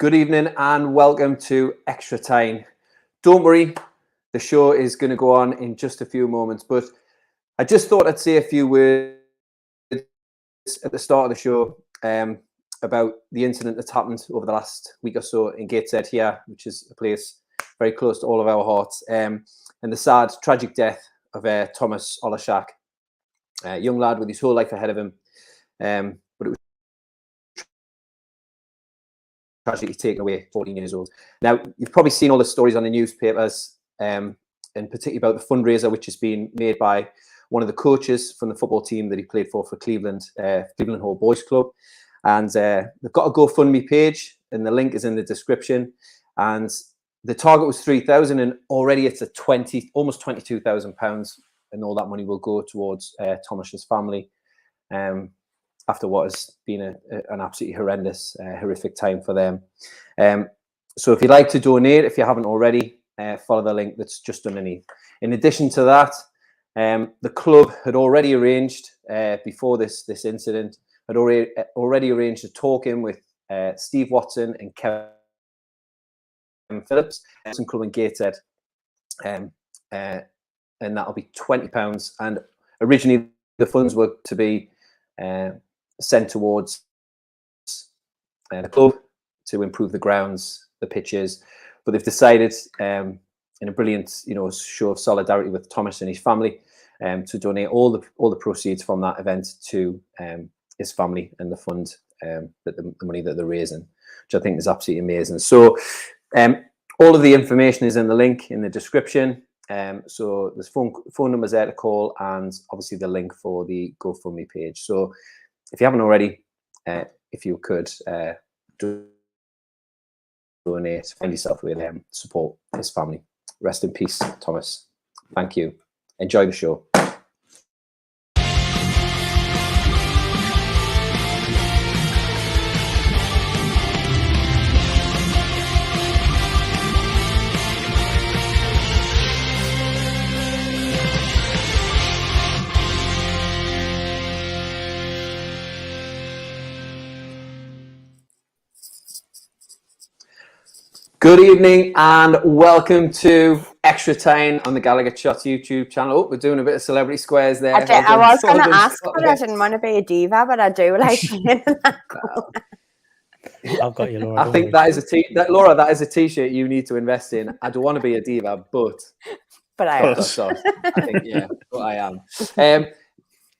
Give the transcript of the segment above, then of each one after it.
Good evening and welcome to Extra Time. Don't worry, the show is going to go on in just a few moments, but I just thought I'd say a few words at the start of the show about the incident that's happened over the last week or so in Gateshead here, which is a place very close to all of our hearts, and the sad, tragic death of Tomasz, a young lad with his whole life ahead of him, but it was tragically taken away, 14 years old. Now, you've probably seen all the stories on the newspapers, and particularly about the fundraiser, which has been made by one of the coaches from the football team that he played for Cleveland Howe Boys Club. And they've got a GoFundMe page, and the link is in the description. And the target was 3,000, and already it's at almost £22,000, and all that money will go towards Tomasz's family. After what has been an absolutely horrendous, horrific time for them. So if you'd like to donate, if you haven't already, follow the link that's just underneath. In addition to that, the club had already arranged, before this incident, had already arranged a talk-in with Steve Watson and Kevin Phillips, some club in Gateshead, and that'll be £20. And originally the funds were to be sent towards the club to improve the grounds, the pitches, but they've decided, in a brilliant, show of solidarity with Tomasz and his family, to donate all the proceeds from that event to his family and the fund, the money that they're raising, which I think is absolutely amazing. So all of the information is in the link in the description. So there's phone numbers there to call, and obviously the link for the GoFundMe page. So if you haven't already, if you could donate, find yourself with him, support his family. Rest in peace, Tomasz. Thank you. Enjoy the show. Good evening and welcome to Extra Time on the Gallagher Shots YouTube channel. Oh, we're doing a bit of celebrity squares there. I was going to ask, but I didn't want to be a diva, but I do like being in that corner. I've got you, Laura. I think that is Laura, that is a t-shirt you need to invest in. I don't want to be a diva, but I am. I think, yeah, but I am.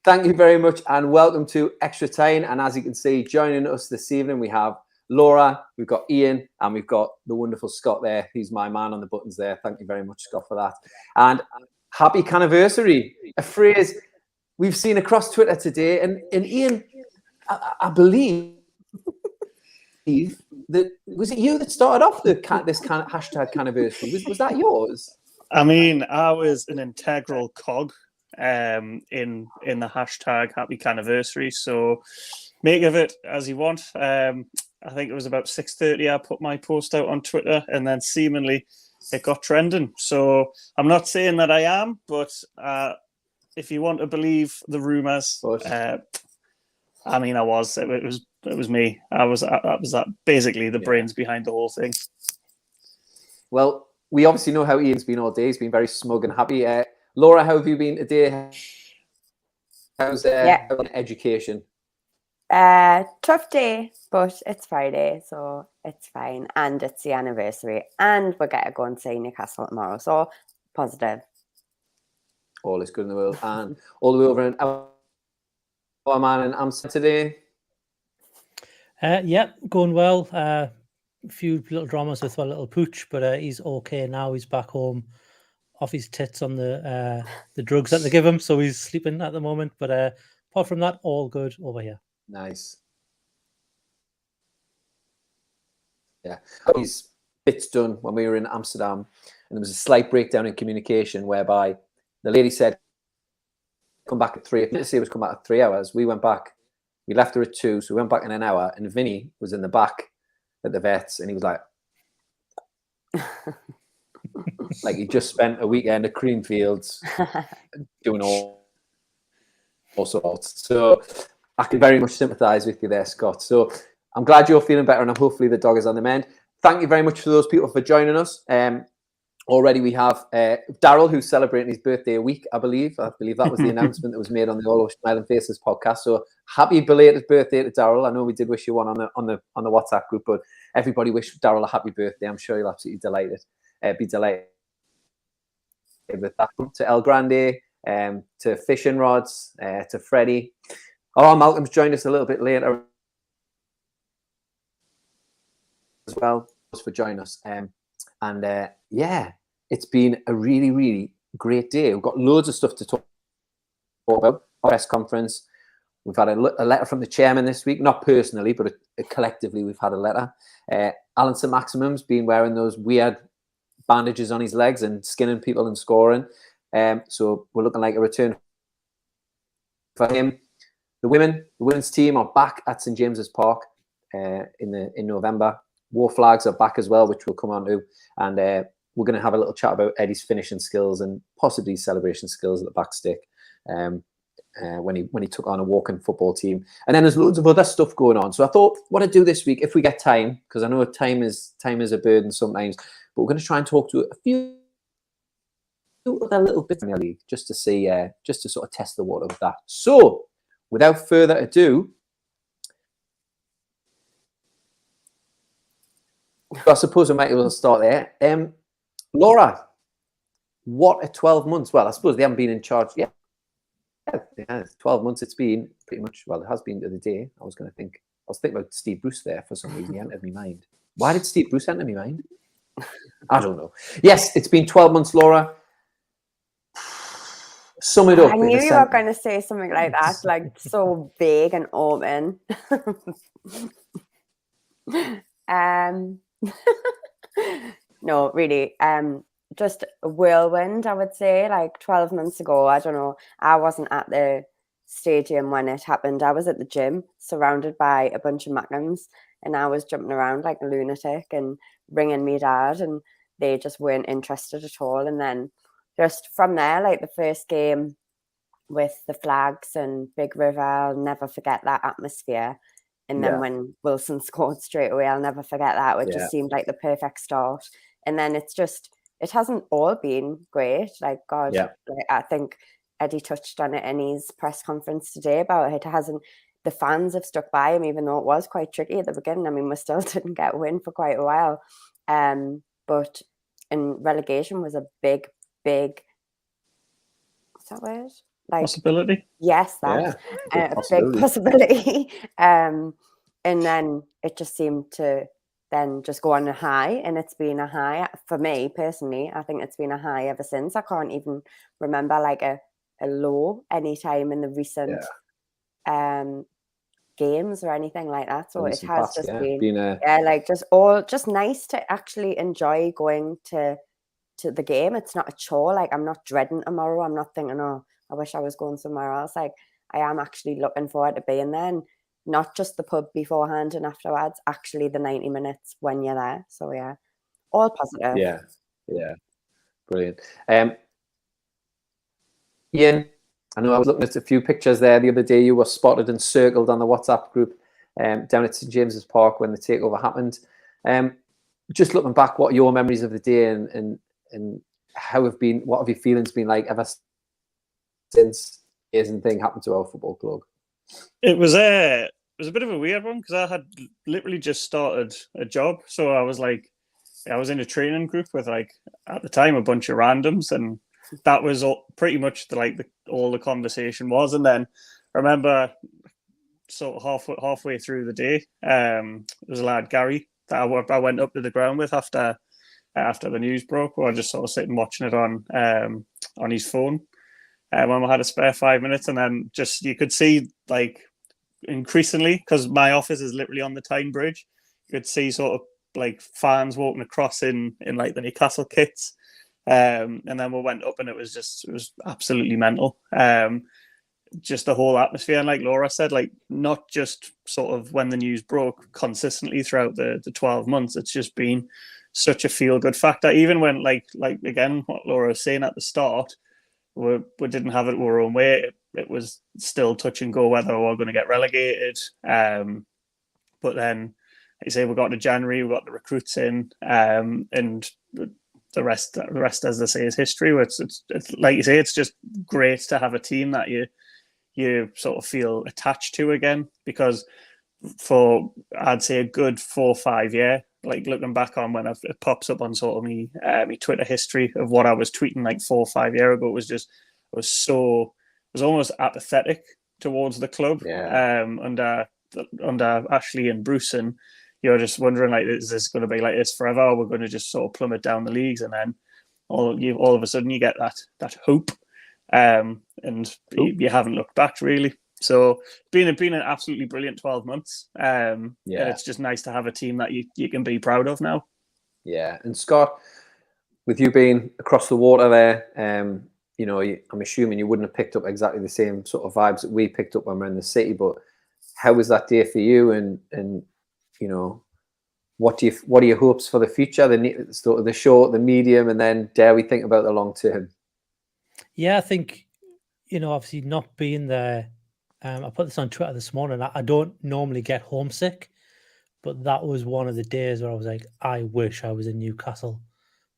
Thank you very much and welcome to Extra Time. And as you can see, joining us this evening, we have Laura, we've got Ian, and we've got the wonderful Scott there. He's my man on the buttons there. Thank you very much, Scott, for that. And happy Canniversary, a phrase we've seen across Twitter today. And Ian, I believe that was it you that started off this kind of hashtag Canniversary? Was that yours? I mean, I was an integral cog in the hashtag Happy Canniversary. So make of it as you want. I think it was about 6:30 I put my post out on Twitter, and then seemingly it got trending. So I'm not saying that I am, but if you want to believe the rumours, I mean, I was. It was me. I was basically the brains behind the whole thing. Well, we obviously know how Ian's been all day. He's been very smug and happy. Laura, how have you been today? How's education? Tough day, but it's Friday, so it's fine, and it's the anniversary, and we're going to go and see Newcastle tomorrow, so positive. All is good in the world, and all the way over in our man in Amsterdam today. Yeah, going well. A few little dramas with our little pooch, but he's okay now. He's back home off his tits on the drugs that they give him, so he's sleeping at the moment. But apart from that, all good over here. Nice. Yeah, these bits done when we were in Amsterdam, and there was a slight breakdown in communication whereby the lady said, "Come back at 3." Let's say it was come back at 3 hours. We went back. We left her at 2, so we went back in an hour. And Vinny was in the back at the vets, and he was like, like he just spent a weekend at Creamfields doing all sorts. So I can very much sympathise with you there, Scott. So I'm glad you're feeling better, and hopefully the dog is on the mend. Thank you very much for those people for joining us. Already we have Daryl, who's celebrating his birthday a week, I believe. I believe that was the announcement that was made on the All Over Smiling Faces podcast. So happy belated birthday to Daryl. I know we did wish you one on the WhatsApp group, but everybody wish Daryl a happy birthday. I'm sure he'll absolutely be delighted with that. To El Grande, to Fishing Rods, to Freddie. Oh, Malcolm's joined us a little bit later as well for joining us. Yeah, it's been a really, really great day. We've got loads of stuff to talk about. Our press conference. We've had a letter from the chairman this week, not personally, but collectively we've had a letter. Alan St. Maximum's been wearing those weird bandages on his legs and skinning people and scoring. So we're looking like a return for him. The women's team are back at St. James's Park in November. War flags are back as well, which we'll come on to. And we're going to have a little chat about Eddie's finishing skills and possibly celebration skills at the back stick when he took on a walking football team. And then there's loads of other stuff going on. So I thought what I'd do this week, if we get time, because I know time is a burden sometimes, but we're going to try and talk to a few other little bits in the league just to see, just to sort of test the water with that. So without further ado, I suppose I might as well start there. Laura, what are 12 months? Well, I suppose they haven't been in charge yet. Yeah, 12 months it's been pretty much. Well, it has been to the day. I was thinking about Steve Bruce there for some reason. He entered my mind. Why did Steve Bruce enter my mind? I don't know. Yes, it's been 12 months, Laura. Sum it up. I knew you were going to say something like that, like so vague and open. No, really. Just a whirlwind, I would say. Like 12 months ago, I don't know. I wasn't at the stadium when it happened. I was at the gym, surrounded by a bunch of Magnums, and I was jumping around like a lunatic and ringing me dad, and they just weren't interested at all. And then just from there, like the first game with the flags and Big River, I'll never forget that atmosphere. And then when Wilson scored straight away, I'll never forget that. It just seemed like the perfect start. And then it hasn't all been great. Like, God, like, I think Eddie touched on it in his press conference today about it. The fans have stuck by him, even though it was quite tricky at the beginning. I mean, we still didn't get a win for quite a while. But relegation was a big, what's that word? Like, possibility. Yes, that's a big possibility. And then it just seemed to then just go on a high, and it's been a high for me personally. I think it's been a high ever since. I can't even remember like a low any time in the recent games or anything like that. So it has just been like just nice to actually enjoy going to the game. It's not a chore. Like, I'm not dreading tomorrow. I'm not thinking, oh, I wish I was going somewhere else. Like, I am actually looking forward to being there, and not just the pub beforehand and afterwards, actually the 90 minutes when you're there. So yeah, all positive. Yeah, brilliant. Ian, I know I was looking at a few pictures there the other day. You were spotted and circled on the WhatsApp group down at St. James's Park when the takeover happened. Just looking back, what are your memories of the day, and what have your feelings been like ever since the amazing thing happened to our football club? It was a bit of a weird one because I had literally just started a job, so I was in a training group with, like, at the time, a bunch of randoms, and that was pretty much all the conversation was. And then I remember sort of halfway through the day, there was a lad, Gary, that I went up to the ground with after the news broke. We were just sort of sitting watching it on his phone when we had a spare 5 minutes, and then just you could see, like, increasingly, because my office is literally on the Tyne Bridge, you could see sort of like fans walking across in like the Newcastle kits, and then we went up and it was absolutely mental. Just the whole atmosphere, and like Laura said, like, not just sort of when the news broke, consistently throughout the 12 months, it's just been such a feel-good factor. Even when like again what Laura was saying at the start, we didn't have it our own way. It was still touch and go whether we were going to get relegated. But then, like you say, we got to January, we got the recruits in, and the rest, as they say, is history. It's like you say, it's just great to have a team that you sort of feel attached to again, because for, I'd say, a good 4 or 5 year, like looking back on when it pops up on sort of me Twitter history of what I was tweeting like 4 or 5 years ago, it was almost apathetic towards the club. Under Ashley and Bruce, and you're just wondering, like, is this going to be like this forever? Or we're going to just sort of plummet down the leagues, and then all of a sudden you get that hope, and you haven't looked back really. So been an absolutely brilliant 12 months. And it's just nice to have a team that you can be proud of now. Yeah, and Scott, with you being across the water there, you know, I'm assuming you wouldn't have picked up exactly the same sort of vibes that we picked up when we're in the city. But how was that day for you? And you know, what are your hopes for the future? The short, the medium, and then dare we think about the long term? Yeah, I think, you know, obviously not being there. I put this on Twitter this morning. I don't normally get homesick, but that was one of the days where I was like, I wish I was in Newcastle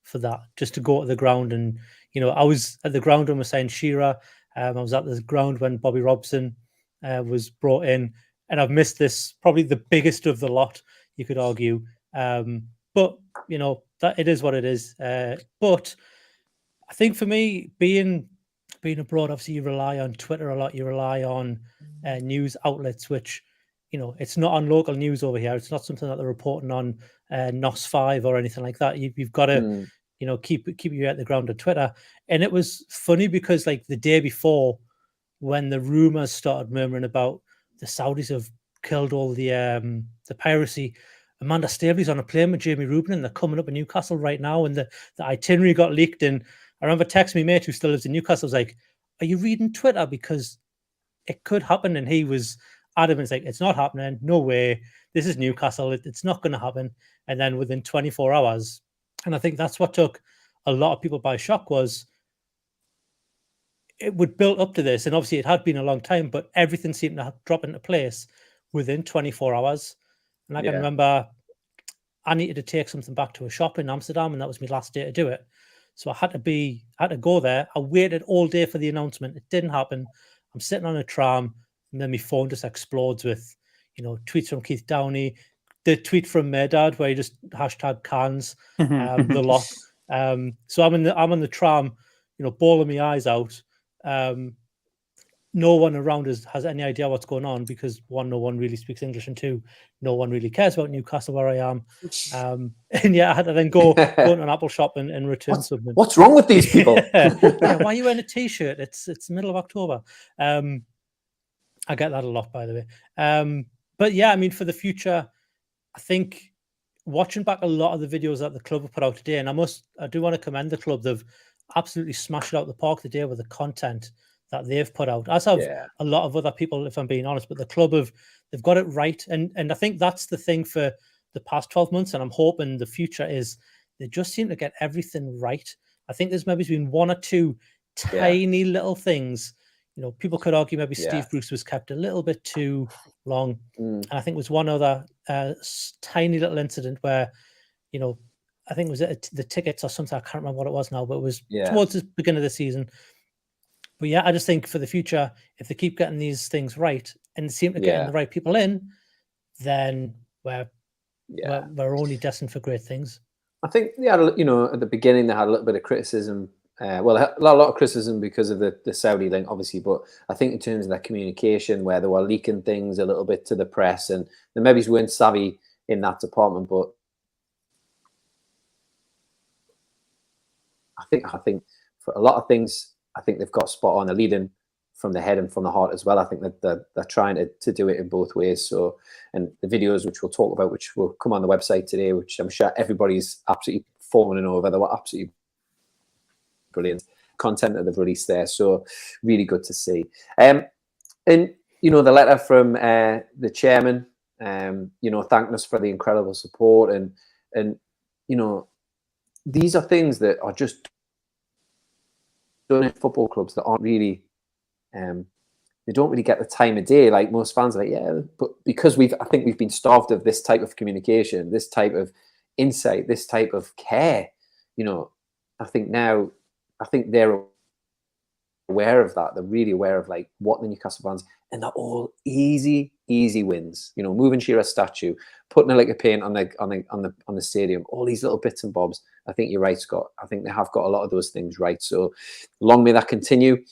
for that, just to go to the ground. And, you know, I was at the ground when we signed Shearer. I was at the ground when Bobby Robson was brought in. And I've missed this, probably the biggest of the lot, you could argue. But, you know, that it is what it is. But I think for me, being abroad, obviously you rely on Twitter a lot. You rely on news outlets, which, you know, it's not on local news over here. It's not something that they're reporting on NOS 5 or anything like that. You've got to, you know, keep you at the ground on Twitter. And it was funny because, like, the day before, when the rumors started murmuring about the Saudis have killed all the piracy, Amanda Staveley's on a plane with Jamie Rubin, and they're coming up in Newcastle right now. And the itinerary got leaked. And I remember texting my mate who still lives in Newcastle. I was like, "Are you reading Twitter? Because it could happen." And he was adamant. It's like, "It's not happening. No way. This is Newcastle. It's not going to happen." And then within 24 hours, and I think that's what took a lot of people by shock, was it would build up to this. And obviously it had been a long time, but everything seemed to drop into place within 24 hours. And I can remember I needed to take something back to a shop in Amsterdam, and that was my last day to do it. So I had to go there. I waited all day for the announcement. It didn't happen. I'm sitting on a tram, and then my phone just explodes with, you know, tweets from Keith Downey, the tweet from Merdad where he just hashtag cans, the lot. So I'm on the tram, you know, bawling my eyes out. No one around us has any idea what's going on because, one, no one really speaks English, and two, no one really cares about Newcastle where I am. And I had to then go to an Apple shop and return something. What's wrong with these people? Why are you wearing a t-shirt? It's the middle of October. I get that a lot, by the way. But yeah, I mean, for the future, I think watching back a lot of the videos that the club have put out today, and I do want to commend the club. They've absolutely smashed it out the park today with the content that they've put out, as have a lot of other people, if I'm being honest. But the club they've got it right, and I think that's the thing for the past 12 months, and I'm hoping the future is they just seem to get everything right. I think there's maybe been one or two tiny little things. You know, people could argue maybe Steve Bruce was kept a little bit too long, and I think it was one other tiny little incident where, you know, I think it was the tickets or something. I can't remember what it was now, but it was towards the beginning of the season. But yeah, I just think for the future, if they keep getting these things right and seem to getting the right people in, then we're only destined for great things. I think you know, at the beginning they had a little bit of criticism. Well, a lot of criticism because of the Saudi link, obviously. But I think in terms of their communication, where they were leaking things a little bit to the press, and they maybe weren't savvy in that department. But I think for a lot of things, I think they've got spot on. They're leading from the head and from the heart as well. I think that they're trying to do it in both ways. So, and the videos which we'll talk about, which will come on the website today, which I'm sure everybody's absolutely falling over. They were absolutely brilliant content that they've released there. So really good to see. And you know, the letter from the chairman, you know, thanking us for the incredible support, and you know, these are things that are just done in football clubs that aren't really they don't really get the time of day. Like most fans are like, yeah, but because I think we've been starved of this type of communication, this type of insight, this type of care, you know, I think they're aware of that. They're really aware of like what the Newcastle fans, and they're all easy wins. You know, moving Shearer's statue, putting a lick of paint on the stadium, all these little bits and bobs. I think you're right, Scott. I think they have got a lot of those things right. So long may that continue.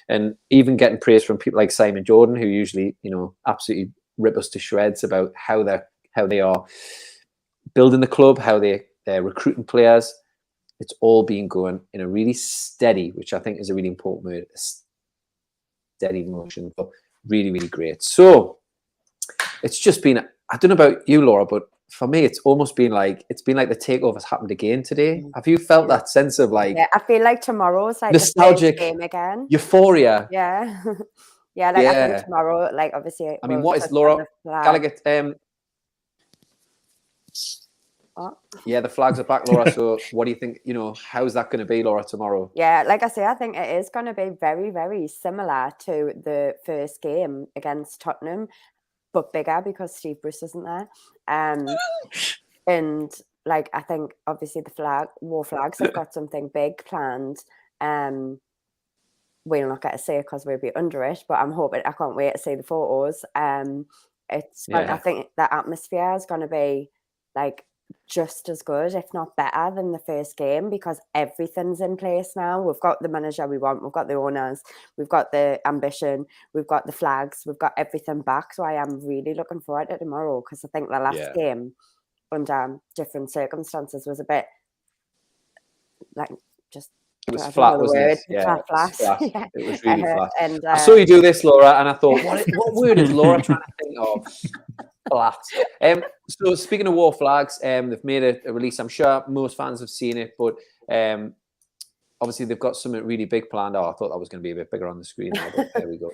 And even getting praise from people like Simon Jordan, who usually, you know, absolutely rip us to shreds about how they are building the club, how they're recruiting players. It's all been going in a really steady, which I think is a really important word, a steady motion, but really, really great. So it's just been, I don't know about you, Laura, but for me, it's almost been like, the takeover's happened again today. Have you felt that sense of like... Yeah, I feel like tomorrow's like nostalgic the game again. Euphoria. Yeah. Yeah, like I think tomorrow, like obviously... I mean, what is Laura Gallagher... Yeah, the flags are back, Laura. So what do you think, you know, how's that going to be, Laura, tomorrow? Yeah, like I say, I think it is going to be very, very similar to the first game against Tottenham, but bigger because Steve Bruce isn't there. And like, I think obviously the War Flags have got something big planned. We'll not get to see it because we'll be under it, but I can't wait to see the photos. I think the atmosphere is going to be like just as good, if not better, than the first game, because everything's in place now. We've got the manager we want, we've got the owners, we've got the ambition, we've got the flags, we've got everything back. So I am really looking forward to tomorrow, because I think the last game under different circumstances was a bit like just... It was flat, wasn't it? Yeah, flat. Yeah. It was really flat. And I saw you do this, Laura, and I thought, what word is Laura trying to think of? Flat. So speaking of War Flags, they've made a release. I'm sure most fans have seen it, but obviously they've got something really big planned. Oh, I thought that was going to be a bit bigger on the screen now, but there we go.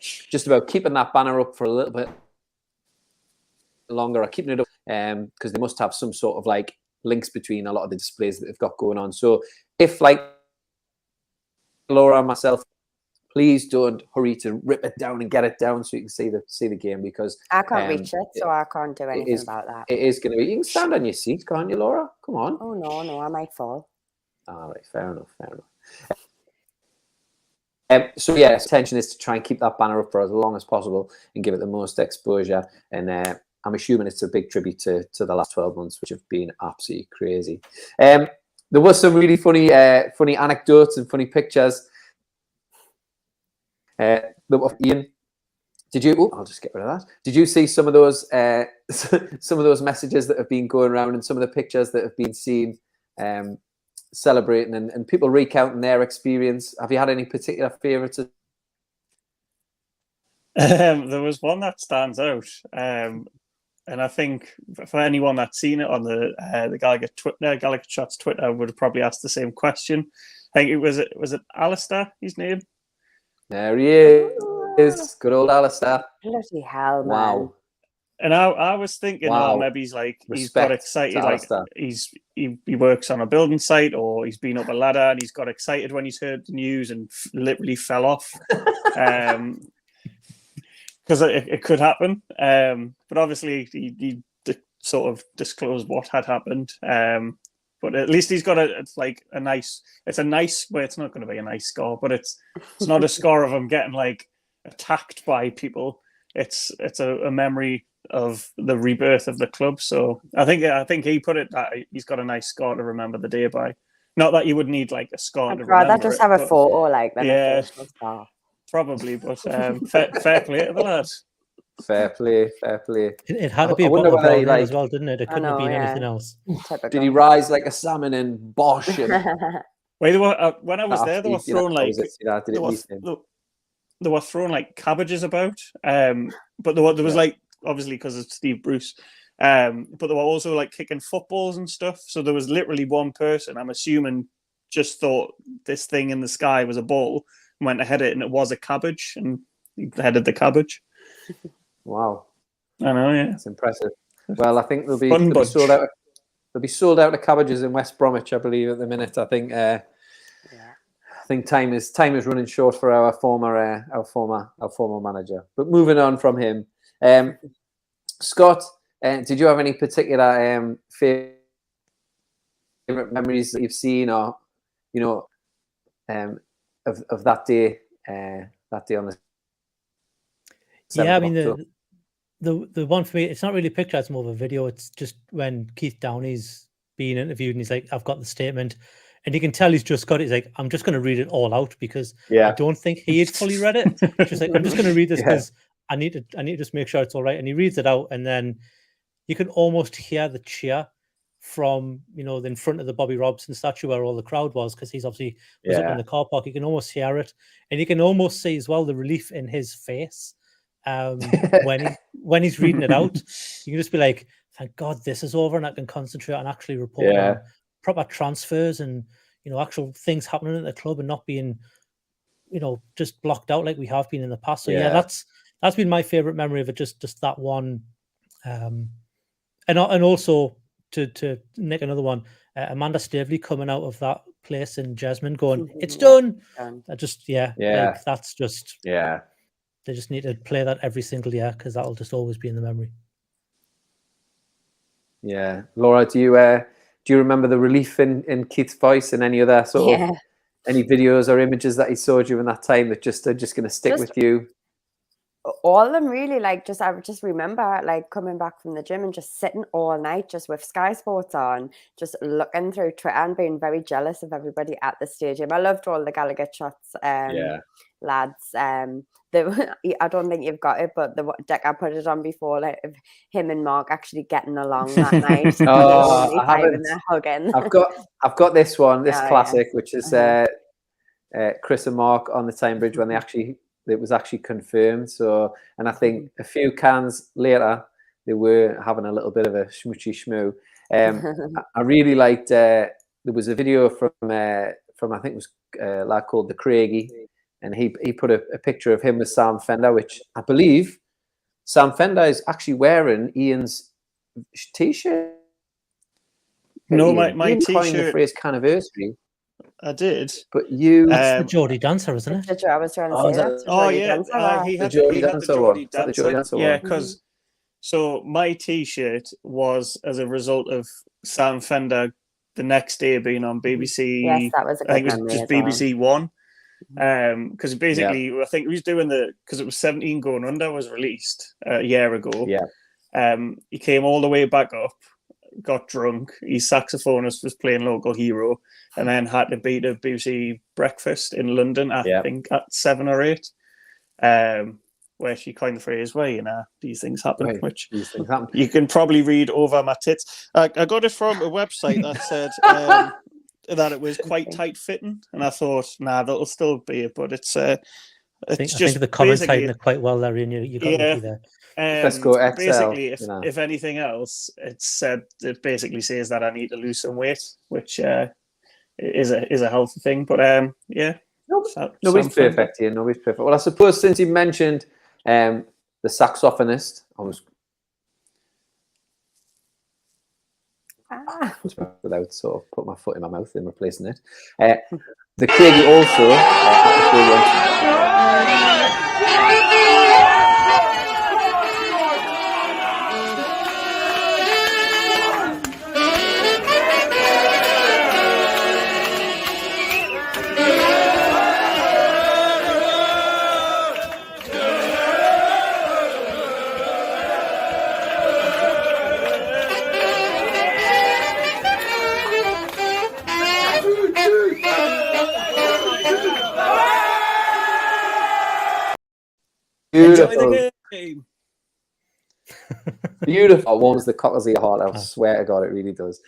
Just about keeping that banner up for a little bit longer, or keeping it up, because they must have some sort of like links between a lot of the displays that they've got going on. So if like Laura and myself, please don't hurry to rip it down and get it down so you can see the game, because I can't reach it, so I can't do anything about that. It is going to be. You can stand on your seat, can't you, Laura? Come on. Oh no, I might fall. All right, fair enough. So yeah, intention is to try and keep that banner up for as long as possible and give it the most exposure. And I'm assuming it's a big tribute to the last 12 months, which have been absolutely crazy. There was some really funny anecdotes and funny pictures. Ian, did you? I'll just get rid of that. Did you see some of those messages that have been going around, and some of the pictures that have been seen celebrating and people recounting their experience? Have you had any particular favourites? There was one that stands out, and I think for anyone that's seen it on the Gallagher Shots Twitter would have probably asked the same question. I think was it Alistair, his name? There he is. Good old Alistair. Bloody hell, man. Wow. And I was thinking, wow. Oh, maybe he's like, he's Respect got excited, like he works on a building site, or he's been up a ladder and he's got excited when he's heard the news and literally fell off. Because it could happen. But obviously he sort of disclosed what had happened. But at least he's got it's a nice, well, it's not going to be a nice score, but it's not a score of him getting like attacked by people. It's a memory of the rebirth of the club. So I think he put it that he's got a nice score to remember the day by. Not that you would need like a score to remember. I'd rather just have a photo like that. Yeah, probably. But fair play to the lads. Fair play. It had to be a bottle of brown as well, didn't it? It couldn't have been anything else. Did he rise like a salmon and bosh? And... Wait, when I was there, they were throwing like they were throwing like cabbages about. But there was like, obviously because of Steve Bruce. But they were also like kicking footballs and stuff. So there was literally one person, I'm assuming, just thought this thing in the sky was a ball and went to head it, and it was a cabbage, and he headed the cabbage. Wow. I know, yeah. It's impressive. Well, I think they'll be sold out. They'll be sold out of cabbages in West Bromwich, I believe, at the minute. I think think time is running short for our former manager. But moving on from him, Scott, did you have any particular favorite memories that you've seen, or of that day? That day on the 7th Yeah, I of mean October? the one for me, it's not really a picture, it's more of a video. It's just when Keith Downey's being interviewed and he's like, I've got the statement, and you can tell he's just got it. He's like, I'm just going to read it all out because I don't think he had fully read it. Just like, I'm just going to read this because I need to just make sure it's all right. And he reads it out, and then you can almost hear the cheer from in front of the Bobby Robson statue where all the crowd was, because he's obviously was up in the car park. You can almost hear it, and you can almost see as well the relief in his face when he's reading it out. You can just be like, thank God this is over and I can concentrate on actually reporting on proper transfers and actual things happening at the club, and not being just blocked out like we have been in the past. So that's been my favorite memory of it, just that one. And also to nick another one, Amanda Staveley coming out of that place in Jasmine going, it's done. Like, that's just they just need to play that every single year, because that'll just always be in the memory. Yeah, Laura, do you remember the relief in Keith's voice, and any other sort of any videos or images that he saw during that time that are just going to stick with you? All of them really. Like, I would just remember like coming back from the gym and just sitting all night just with Sky Sports on, just looking through Twitter and being very jealous of everybody at the stadium. I loved all the Gallagher shots, lads. I don't think you've got it, but the deck I put it on before, like of him and Mark actually getting along that night. I haven't. Hugging. I've got this one, classic, which is Chris and Mark on the Tyne Bridge when it was actually confirmed. So, and I think a few cans later, they were having a little bit of a schmoochy schmoo. I really liked. There was a video from I think it was a lad called the Craigie, and he put a picture of him with Sam Fender, which I believe Sam Fender is actually wearing Ian's t-shirt. No, my Ian t-shirt. coined the phrase Canniversary. I did, but you. That's the Geordie Dancer, isn't it? I was trying to say he had the Geordie Dancer. Yeah, because so my T-shirt was as a result of Sam Fender the next day being on BBC. Yes, that was a good I think it was just BBC One. Because basically, I think he was doing because it was 17 Going Under was released a year ago. Yeah. He came all the way back up, got drunk. His saxophonist was playing Local Hero, and then had to beat a BBC breakfast in London, I think at 7 or 8, where she coined the phrase, well, these things happen, you can probably read over my tits. I got it from a website that said that it was quite tight fitting, and I thought, that'll still be it, but it's I think the comments hiding it quite well there, and you got lucky there. Let's go XL, basically, if anything else, it basically says that I need to lose some weight, which is a healthy thing. But nobody's perfect here. Nobody's perfect. Well, I suppose since you mentioned the saxophonist, without sort of putting my foot in my mouth and replacing it, the Craigie also. Beautiful. Warms the cockles of your heart. I swear to God, it really does.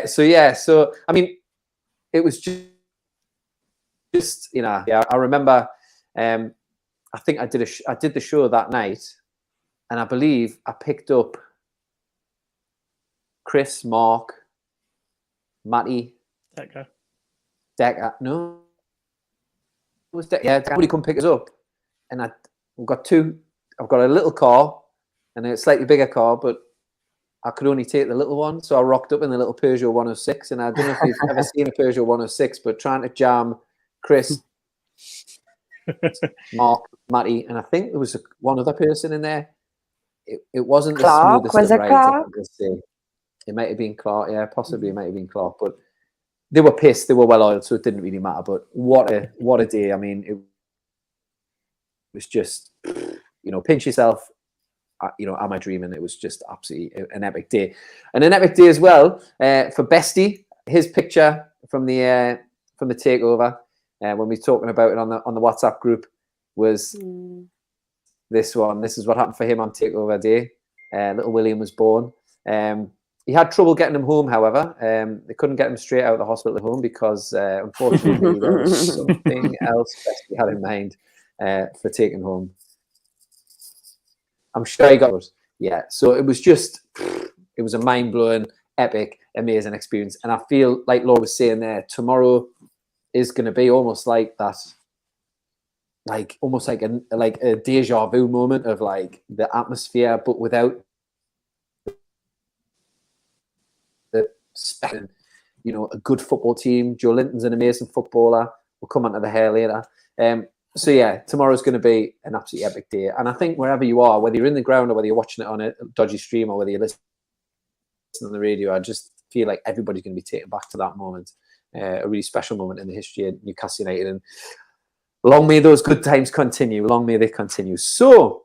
So I mean, it was just I remember. I think I did the show that night, and I believe I picked up Chris, Mark, Matty, Decker. No, it was Decker. Yeah, somebody come pick us up, and I've got a little car and a slightly bigger car, but I could only take the little one. So I rocked up in the little Peugeot 106. And I don't know if you've ever seen a Peugeot 106, but trying to jam Chris, Mark, Matty, and I think there was one other person in there. It wasn't Clark, the smoothest was of it rides, Clark? I think I'd say. It might have been Clark, yeah, possibly it might have been Clark, but they were pissed, they were well oiled, so it didn't really matter. But what a day. I mean, it was just, pinch yourself. Am I dreaming? It was just absolutely an epic day. And an epic day as well for Bestie. His picture from the takeover when we were talking about it on the WhatsApp group was this one. This is what happened for him on takeover day. Little William was born. He had trouble getting him home, however. They couldn't get him straight out of the hospital home because, unfortunately, there was something else Bestie had in mind for taking home. I'm sure he got it. Yeah, so it was a mind-blowing, epic, amazing experience. And I feel, like Laura was saying there, tomorrow is going to be almost like that, almost like a deja vu moment of like the atmosphere, but without the spectacle. A good football team. Joe Linton's an amazing footballer. We'll come on to the hair later. So yeah, tomorrow's going to be an absolutely epic day. And I think wherever you are, whether you're in the ground or whether you're watching it on a dodgy stream or whether you're listening on the radio, I just feel like everybody's going to be taken back to that moment. A really special moment in the history of Newcastle United. And long may those good times continue. Long may they continue. So,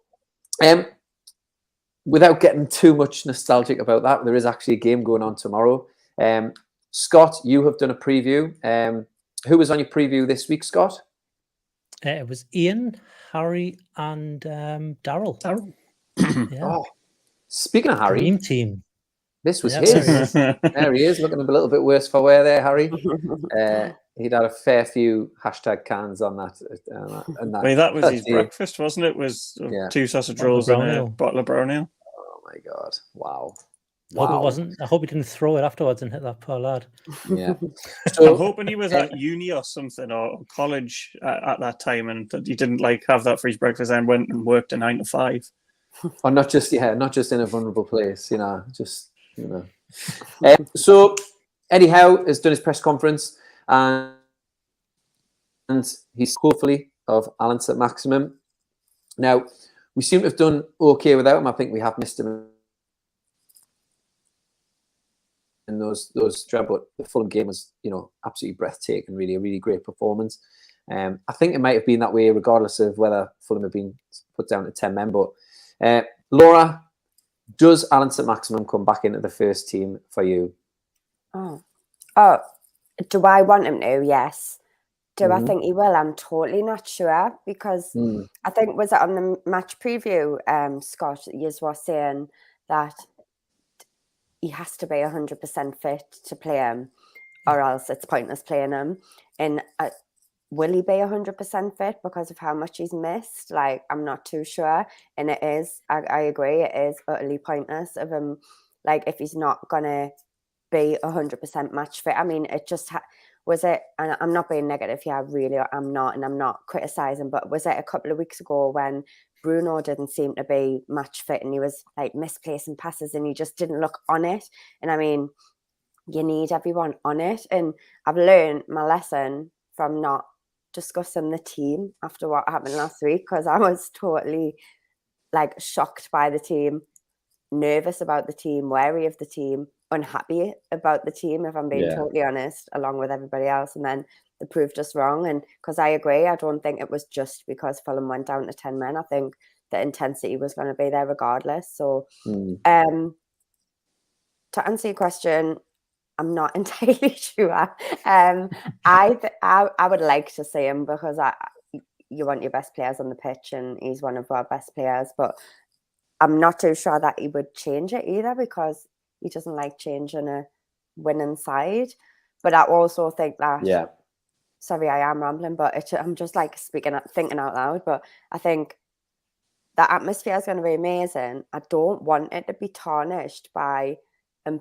without getting too much nostalgic about that, there is actually a game going on tomorrow. Scott, you have done a preview. Who was on your preview this week, Scott? It was Ian, Harry, and Daryl. Yeah. Oh, speaking of Harry, Dream team. This was his. There he is, looking a little bit worse for wear there, Harry. He'd had a fair few hashtag cans on that. Well, that was his breakfast, wasn't it? Was 2 sausage rolls and a bottle of brown ale. Oh my God! Wow. I hope it wasn't. I hope he didn't throw it afterwards and hit that poor lad. Yeah. So I'm hoping he was at uni or something or college at that time, and that he didn't have that for his breakfast and went and worked a 9 to 5. Or not just in a vulnerable place, So Eddie Howe has done his press conference, and he's hopefully of Alan St. Maximum. Now, we seem to have done okay without him. I think we have missed him in those but the Fulham game was, absolutely breathtaking, really, a really great performance. I think it might have been that way regardless of whether Fulham have been put down to 10 men. But Laura, does Alan St. Maximum come back into the first team for you? Oh, do I want him to? Yes. Do I think he will? I'm totally not sure because I think, was it on the match preview, Scott, you were saying that he has to be 100% fit to play him or else it's pointless playing him. And will he be 100% fit because of how much he's missed? I'm not too sure. And it is, I agree, it is utterly pointless of him. If he's not going to be 100% match fit. I mean, it just was it, and I'm not being negative here, really, I'm not, and I'm not criticising, but was it a couple of weeks ago when Bruno didn't seem to be match fit and he was misplacing passes and he just didn't look on it? And I mean, you need everyone on it. And I've learned my lesson from not discussing the team after what happened last week, because I was totally shocked by the team, nervous about the team, wary of the team, unhappy about the team, if I'm being totally honest, along with everybody else. And then they proved us wrong. And because I agree, I don't think it was just because Fulham went down to 10 men. I think the intensity was going to be there regardless. So to answer your question, I'm not entirely sure. I would like to see him because you want your best players on the pitch and he's one of our best players, but I'm not too sure that he would change it either because he doesn't like changing a winning side. But I also think that, sorry, I am rambling, but I'm just thinking out loud. But I think the atmosphere is going to be amazing. I don't want it to be tarnished by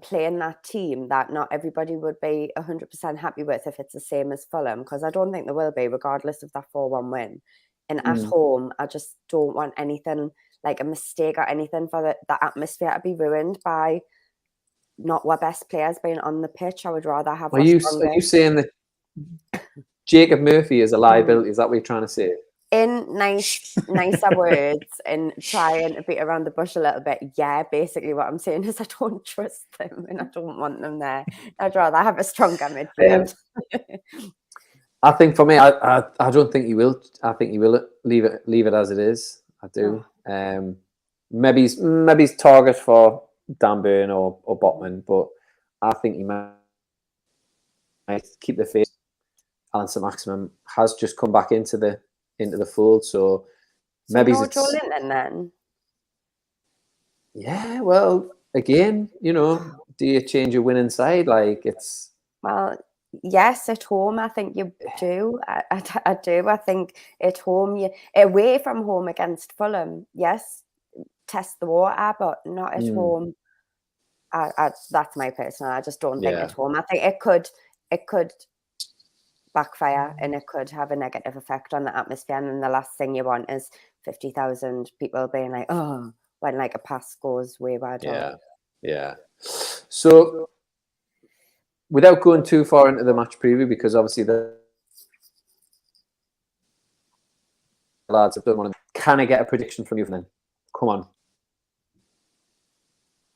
playing that team that not everybody would be 100% happy with if it's the same as Fulham, because I don't think there will be, regardless of that 4-1 win. And at home, I just don't want anything a mistake or anything for the atmosphere to be ruined by not our best players being on the pitch. I would rather have. Are you saying that Jacob Murphy is a liability. Is that what you're trying to say? In nicer words and trying to beat around the bush a little bit, yeah, basically what I'm saying is I don't trust them and I don't want them there. I'd rather have a stronger midfield. I think for me, I don't think he will. I think he will leave it as it is. I do. Maybe he's target for Dan Burn or Botman, but I think he might keep the faith. Alan Saint-Maximin has just come back into the fold, so maybe no Joe Linton then. Yeah, well, again, do you change your winning side? Like it's yes, at home I think you do. I do. I think at home, away from home against Fulham, yes, test the water, but not at home. That's my personal. I just don't think at home. I think it could backfire and it could have a negative effect on the atmosphere. And then the last thing you want is 50,000 people being like, oh, when like a pass goes wayward. Yeah. So, without going too far into the match preview, because obviously the lads have done one. Can I get a prediction from you then? Come on.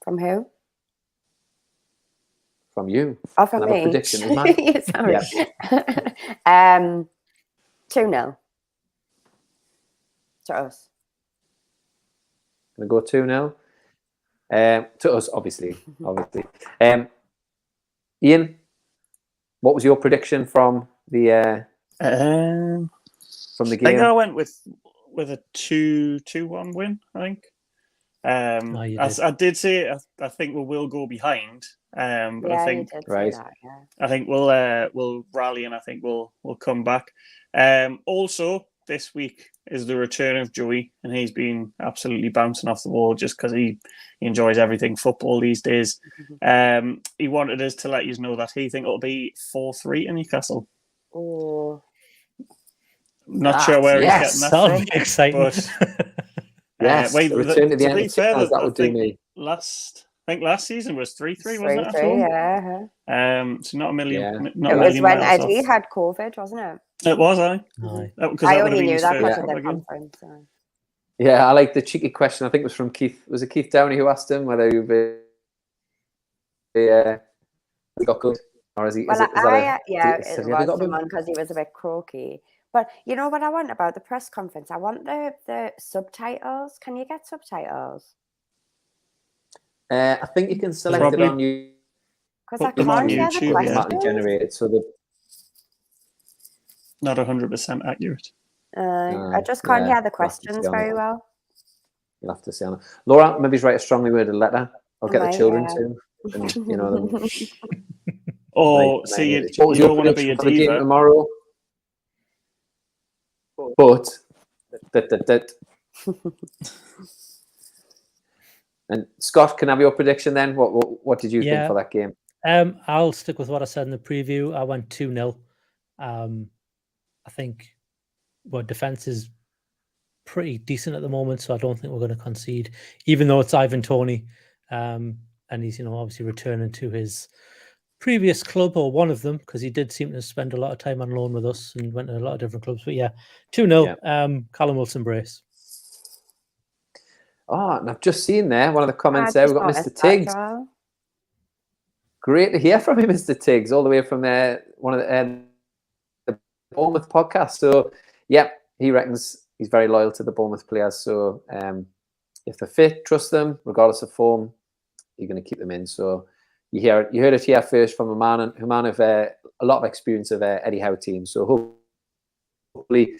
From who? From you. Oh, from me. A prediction, is mine? Sorry. Yeah. 2-0 to us. Gonna go 2-0. To us, obviously. Ian, what was your prediction from the game? I think I went with a 2-1 win. I think. I did say I think we will go behind. But I think I think we'll rally and I think we'll come back. Also, this week is the return of Joey, and he's been absolutely bouncing off the wall just because he enjoys everything football these days. He wanted us to let you know that he think it'll be 4-3 in Newcastle. Oh, not sure where he's getting that that'll from. Be exciting. But, yes, the return to the end. That would do me. I think last season was 3-3, wasn't it? At home? Yeah. So not a million. It was when Eddie had COVID, wasn't it? It was, I only knew that because of the conference. Yeah, I like the cheeky question. I think it was from Keith. Was it Keith Downey who asked him whether he got good, or is he? Well, it was someone because he was a bit croaky. But you know what I want about the press conference? I want the subtitles. Can you get subtitles? I think you can select it on you. Because I can't hear the questions. Generated, so the not 100% accurate. I just can't hear the questions very well. You'll have to see on it. Laura, maybe write a strongly worded letter. I'll get the children to. And, see, you don't want to be a diva tomorrow. But and Scott, can I have your prediction then? What did you think for that game? I'll stick with what I said in the preview. I went 2-0. I think defense is pretty decent at the moment, so I don't think we're going to concede, even though it's Ivan Toney, and he's obviously returning to his previous club, or one of them, because he did seem to spend a lot of time on loan with us and went to a lot of different clubs. But 2-0. Callum Wilson brace. Oh, and I've just seen there one of the comments there. We've got Mr. Tiggs. Great to hear from him, Mr. Tiggs, all the way from one of the Bournemouth podcast. So, he reckons he's very loyal to the Bournemouth players. So, if they're fit, trust them, regardless of form. You're going to keep them in. So, you heard it here first from a man of a lot of experience of Eddie Howe team. So, hopefully,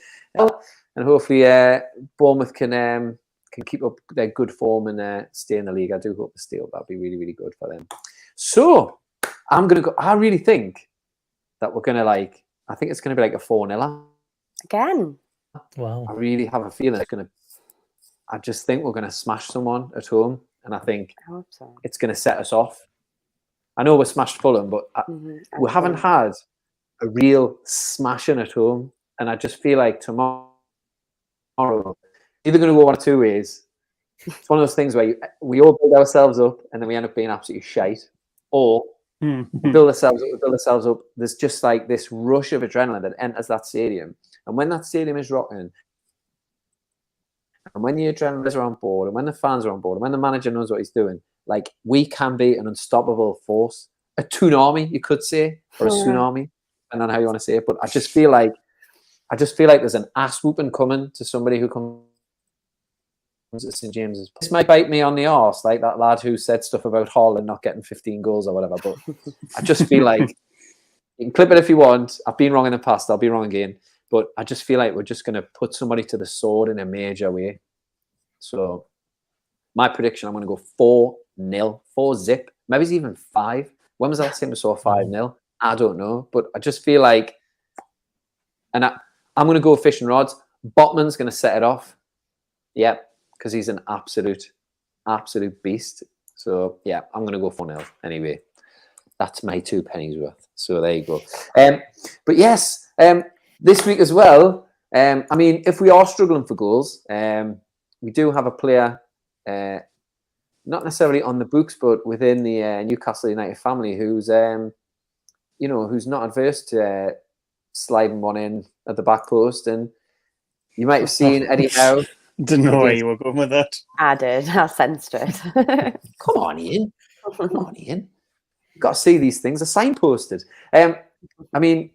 Bournemouth can keep up their good form and stay in the league. I do hope they stay up. That'd be really, really good for them. So, I'm going to go. I really think that we're going to I think it's going to be like a 4-0 again. Wow. I really have a feeling I just think we're going to smash someone at home, and I think it's going to set us off. I know we're smashed Fulham, but we haven't had a real smashing at home, and I just feel like tomorrow either going to go one of two ways. It's one of those things where we all build ourselves up, and then we end up being absolutely shite, or We build ourselves up. There's just like this rush of adrenaline that enters that stadium. And when that stadium is rocking, and when the adrenaline's are on board, and when the fans are on board, and when the manager knows what he's doing, like, we can be an unstoppable force. A tsunami, you could say, or a tsunami, depending on how you want to say it. But I just feel like there's an ass whooping coming to somebody who comes at St James's. This might bite me on the arse, like that lad who said stuff about Hull and not getting 15 goals or whatever. But I just feel like, you can clip it if you want. I've been wrong in the past. I'll be wrong again. But I just feel like we're just going to put somebody to the sword in a major way. So my prediction, I'm going to go 4-0, 4-0, maybe it's even 5. When was the last time we saw 5-0? I don't know. But I just feel like, and I'm going to go fishing rods. Botman's going to set it off. Yep, because he's an absolute beast. So, yeah, I'm going to go 4-0 anyway. That's my 2 pennies worth. So there you go. But yes, this week as well, I mean, if we are struggling for goals, we do have a player, not necessarily on the books, but within the Newcastle United family, who's who's not adverse to sliding one in at the back post. And you might have seen Eddie Howe. Didn't know where you were going with that. I did. I sensed it. Come on, Ian. You've got to see these things. Are signposted. I mean,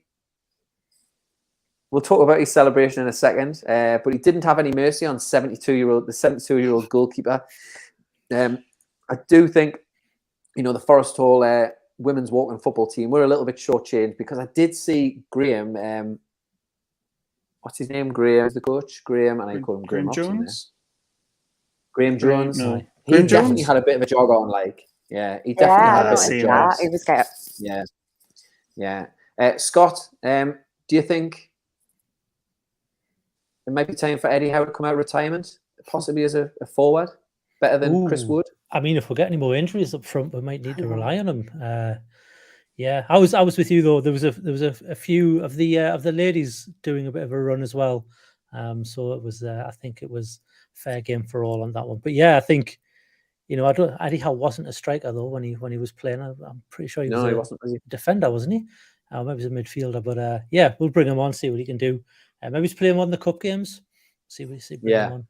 we'll talk about his celebration in a second, but he didn't have any mercy on the 72-year-old goalkeeper. I do think, the Forest Hall women's walking football team, we're a little bit shortchanged, because I did see Graham. What's his name? Graham is the coach. Graham, and I call him Graham Jones. Graham Jones. No. He Graham definitely Jones had a bit of a jog on, like. Yeah, he definitely had a bit of a jog. He was good. Yeah. Scott, do you think it might be time for Eddie Howe to come out of retirement, possibly as a forward, better than Chris Wood? I mean, if we get any more injuries up front, we might need to rely on him. Yeah, I was with you though. There was a few of the ladies doing a bit of a run as well. So it was I think it was fair game for all on that one. But yeah, I think Eddie Howe wasn't a striker though when he was playing. I'm pretty sure he wasn't a defender, wasn't he? Maybe he's a midfielder. But yeah, we'll bring him on, see what he can do. Maybe he's playing one of the cup games. Bring him on.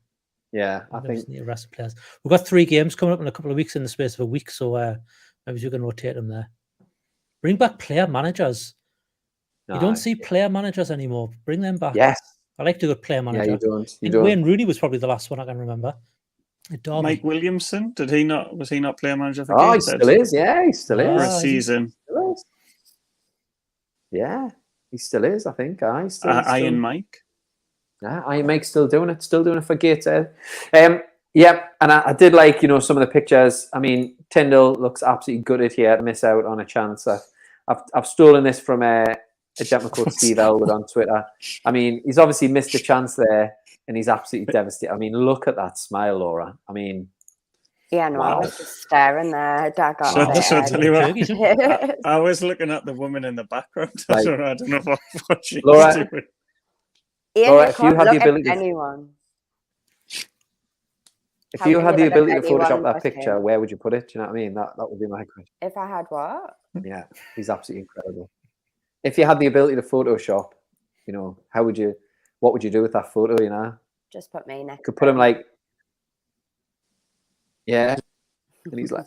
Yeah, I think need to rest players. We've got 3 games coming up in a couple of weeks in the space of a week, so maybe we can rotate them there. Bring back player managers. You don't see player managers anymore. Bring them back. Yes. I like to go player manager. Yeah, you don't. Wayne Rooney was probably the last one I can remember. Mike Williamson, was he not player manager for Gateshead? He still is, yeah, he still is. For a season. Yeah, he still is, I think. Iron Mike. Yeah, Iron Mike's still doing it for Gateshead. Yeah, and I did like, some of the pictures. I mean, Tyndall looks absolutely gutted here to miss out on a chance. I've stolen this from a gentleman called Steve Elwood on Twitter. I mean, he's obviously missed a chance there, and he's absolutely devastated. I mean, look at that smile, Laura. I mean, yeah, no, wow. I was just staring there. I was looking at the woman in the background. Like, I don't know what she's Laura, doing. Laura, if you had the ability, if you had the ability to Photoshop that picture, where would you put it? Do you know what I mean? That would be my question. If I had what? Yeah, he's absolutely incredible. If you had the ability to Photoshop, what would you do with that photo? Just put me next. Could put him like, yeah, and he's like,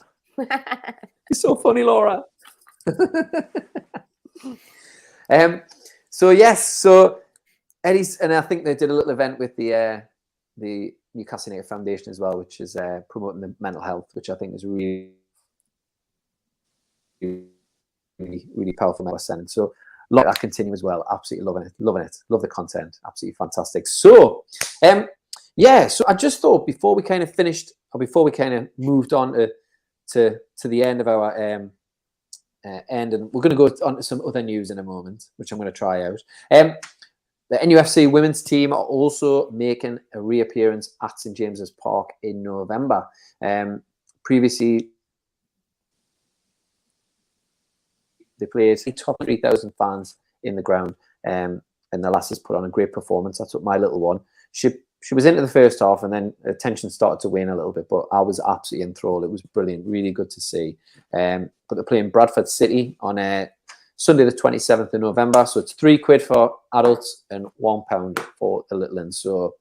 he's so funny, Laura. So Eddie's, and I think they did a little event with the Newcastle United Foundation as well, which is promoting the mental health, which I think is really, really, really powerful message. So let that continue as well. Absolutely loving it. Love the content. Absolutely fantastic. So, so I just thought before we kind of finished, or before we kind of moved on to the end of our end, and we're going to go on to some other news in a moment, which I'm going to try out. The NUFC women's team are also making a reappearance at St James's Park in November. Previously, they played top 3,000 fans in the ground, and the lasses put on a great performance. That's what my little one. She she was into the first half, and then the tension started to wane a little bit. But I was absolutely enthralled. It was brilliant, really good to see. But they're playing Bradford City on Sunday, the 27th of November. So it's £3 for adults and £1 for the little ones. So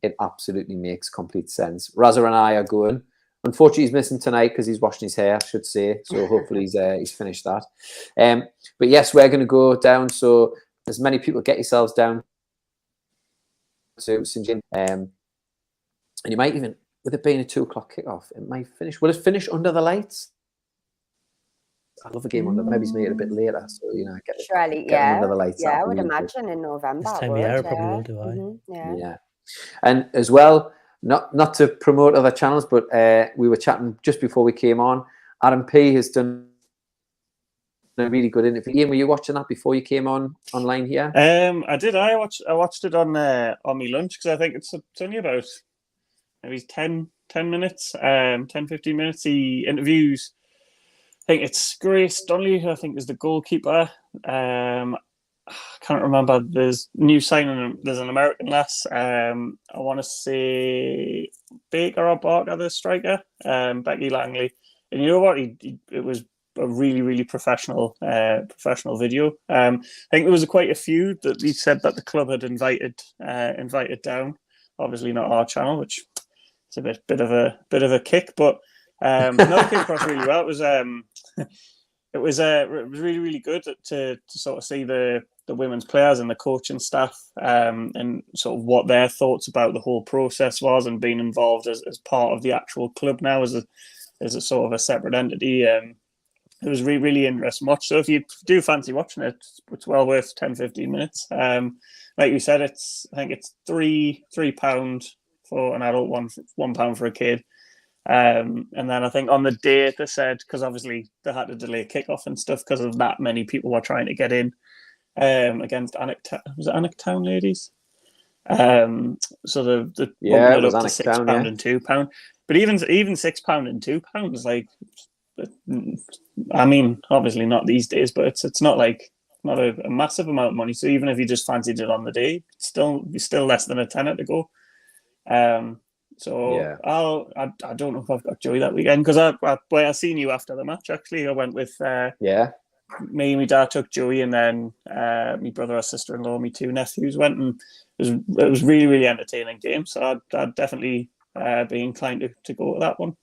it absolutely makes complete sense. Raza and I are going. Unfortunately, he's missing tonight because he's washing his hair, I should say. So hopefully he's finished that. But yes, we're going to go down. So as many people, get yourselves down to St. James. And you might even, with it being a 2 o'clock kickoff, it might finish. Will it finish under the lights? I love a game under. Maybe it's made it a bit later, so get surely, get them under the lights. I would imagine in November. This time of year, probably will do. Yeah. And as well, not to promote other channels, but we were chatting just before we came on. Adam P has done a really good interview. Ian, were you watching that before you came online here? I did. I watched it on my lunch because I think it's only about maybe 10 minutes, 10-15 minutes. He interviews, I think it's Grace Donnelly, who I think is the goalkeeper. I can't remember. There's new signing. There's an American lass. I want to say Baker or Barker, the striker. Becky Langley. And you know what? It was a really, really professional video. I think there was quite a few that he said that the club had invited down. Obviously not our channel, which is a bit of a kick, but no, it came across really well. It was really, really good to sort of see the women's players and the coaching staff and sort of what their thoughts about the whole process was, and being involved as part of the actual club now as a sort of a separate entity. It was really, really interesting watch. So if you do fancy watching it, it's well worth 10-15 minutes. Like you said, I think it's £3 for an adult, £1 for a kid. And then I think on the day they said, because obviously they had to delay kickoff and stuff because of that many people were trying to get in against Town ladies. So the bumped it up to £6 and £2. But even £6 and £2 is like, I mean, obviously not these days, but it's not like not a massive amount of money. So even if you just fancied it on the day, it's still less than a tenner to go. So yeah. I don't know if I've got Joey that weekend because I seen you after the match. Actually, I went with me and my dad took Joey, and then my brother or sister-in-law, my 2 nephews went, and it was really, really entertaining game. So I'd definitely be inclined to go to that one.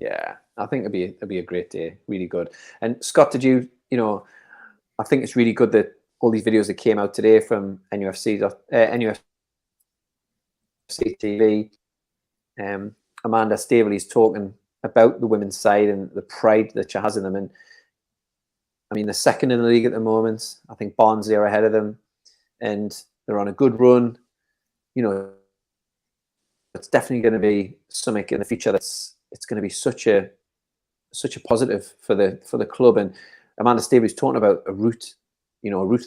Yeah, I think it'd be a great day. Really good. And Scott, did you I think it's really good that all these videos that came out today from NUFC TV. Amanda Staveley's talking about the women's side and the pride that she has in them. And I mean, they're second in the league at the moment. I think Barnsley are ahead of them, and they're on a good run. It's definitely going to be something in the future it's going to be such a positive for the club. And Amanda Staveley's talking about a route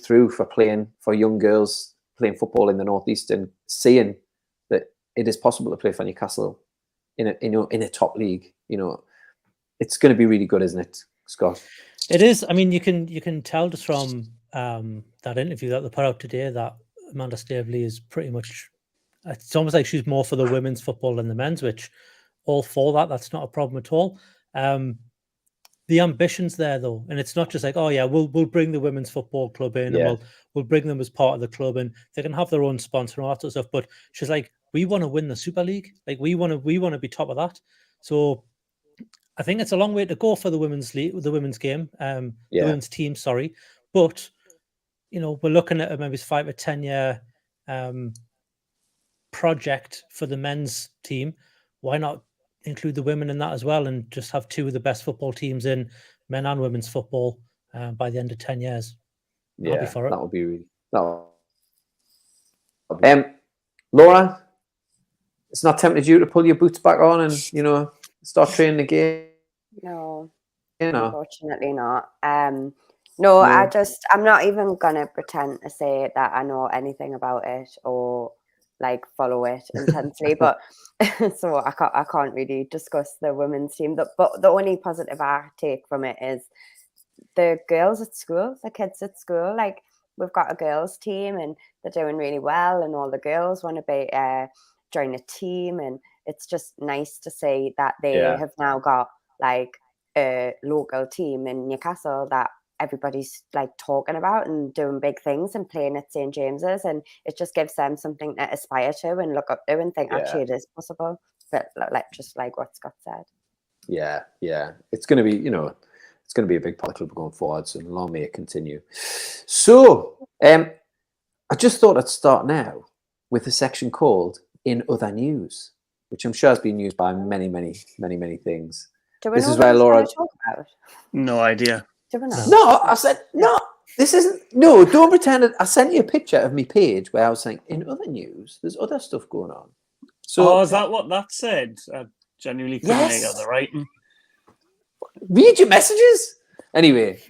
through for young girls playing football in the Northeast, and seeing that it is possible to play for Newcastle in a top league. It's going to be really good, isn't it, Scott? It is. I mean, you can tell just from that interview that they put out today that Amanda Staveley is pretty much. It's almost like she's more for the women's football than the men's, which all for that. That's not a problem at all. The ambition's there though, and it's not just like, oh yeah, we'll bring the women's football club in, and we'll bring them as part of the club, and they can have their own sponsor and all that sort of stuff. But she's like, we want to win the Super League. Like we want to be top of that. So I think it's a long way to go for the women's league, the women's game, the women's team. Sorry, but we're looking at maybe 5 or 10 year project for the men's team. Why not include the women in that as well, and just have 2 of the best football teams in men and women's football by the end of 10 years? Yeah, I'll be for it. That would be really. Laura, it's not tempted you to pull your boots back on and start training again? No, unfortunately not. No, I'm not even gonna pretend to say that I know anything about it or like follow it intensely, but so I can't really discuss the women's team. But the only positive I take from it is the girls at school, the kids at school, like we've got a girls team and they're doing really well, and all the girls want to be join a team, and it's just nice to see that they have now got like a local team in Newcastle that everybody's like talking about and doing big things and playing at St James's, and it just gives them something to aspire to and look up to and think actually it is possible. But like just like what Scott said. Yeah, it's going to be, it's going to be a big part of the club going forward, so long may it continue. So, I just thought I'd start now with a section called "In Other News," which I'm sure has been used by many things. This is where Laura talk about. No idea. No, I said no. This isn't. No, don't pretend. I sent you a picture of my page where I was saying, "In other news, there's other stuff going on." So, is that what that said? I genuinely couldn't make out the writing. Read your messages. Anyway,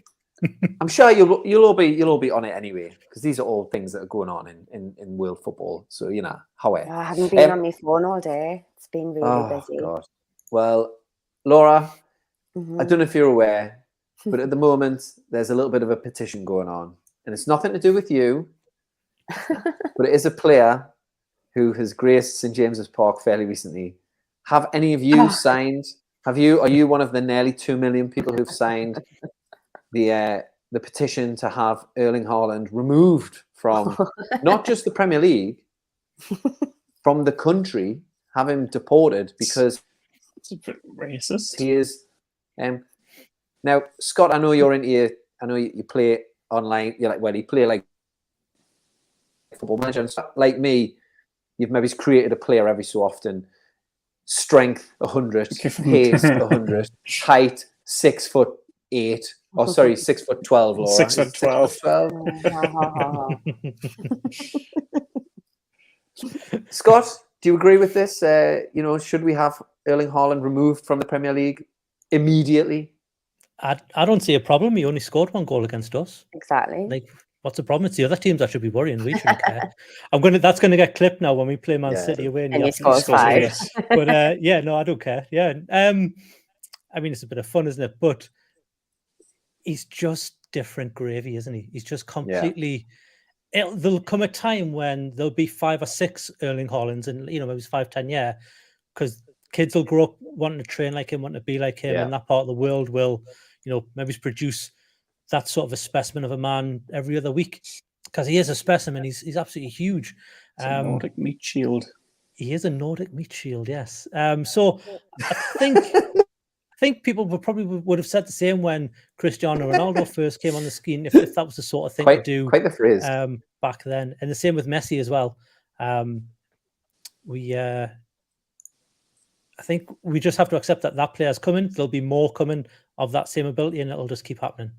I'm sure you'll all be on it anyway, because these are all things that are going on in world football. So Howe. I haven't been on my phone all day. It's been really busy. God. Well, Laura, I don't know if you're aware, but at the moment there's a little bit of a petition going on, and it's nothing to do with you, but it is a player who has graced St James's Park fairly recently. Have any of you signed? Are you one of the nearly 2 million people who've signed the petition to have Erling Haaland removed from not just the Premier League, from the country, have him deported because it's a bit racist. He is. Now, Scott, I know you're into. I know you play online. You're like, you play like Football Manager and stuff. Like me, you've maybe created a player every so often. Strength 100, pace 100, height 6'8". Oh, sorry, 6'12", Laura. 6'12". Scott, do you agree with this? Should we have Erling Haaland removed from the Premier League immediately? I don't see a problem. He only scored 1 goal against us. Exactly. Like, what's the problem? It's the other teams that should be worrying. We shouldn't care. That's gonna get clipped now when we play Man City away. And he scores 5. But no, I don't care. Yeah. I mean, it's a bit of fun, isn't it? But he's just different gravy, isn't he? He's just completely. There'll come a time when there'll be 5 or 6 Erling Haalands, and maybe it's 5-10 years, because kids will grow up wanting to train like him, wanting to be like him, and that part of the world will, maybe produce that sort of a specimen of a man every other week, because he is a specimen. He's absolutely huge. A Nordic meat shield. He is a Nordic meat shield, yes. So I think people would have said the same when Cristiano Ronaldo first came on the scene, if that was the sort of thing to do. Quite the phrase. Back then, and the same with Messi as well. I think we just have to accept that player's coming. There'll be more coming of that same ability, and it'll just keep happening.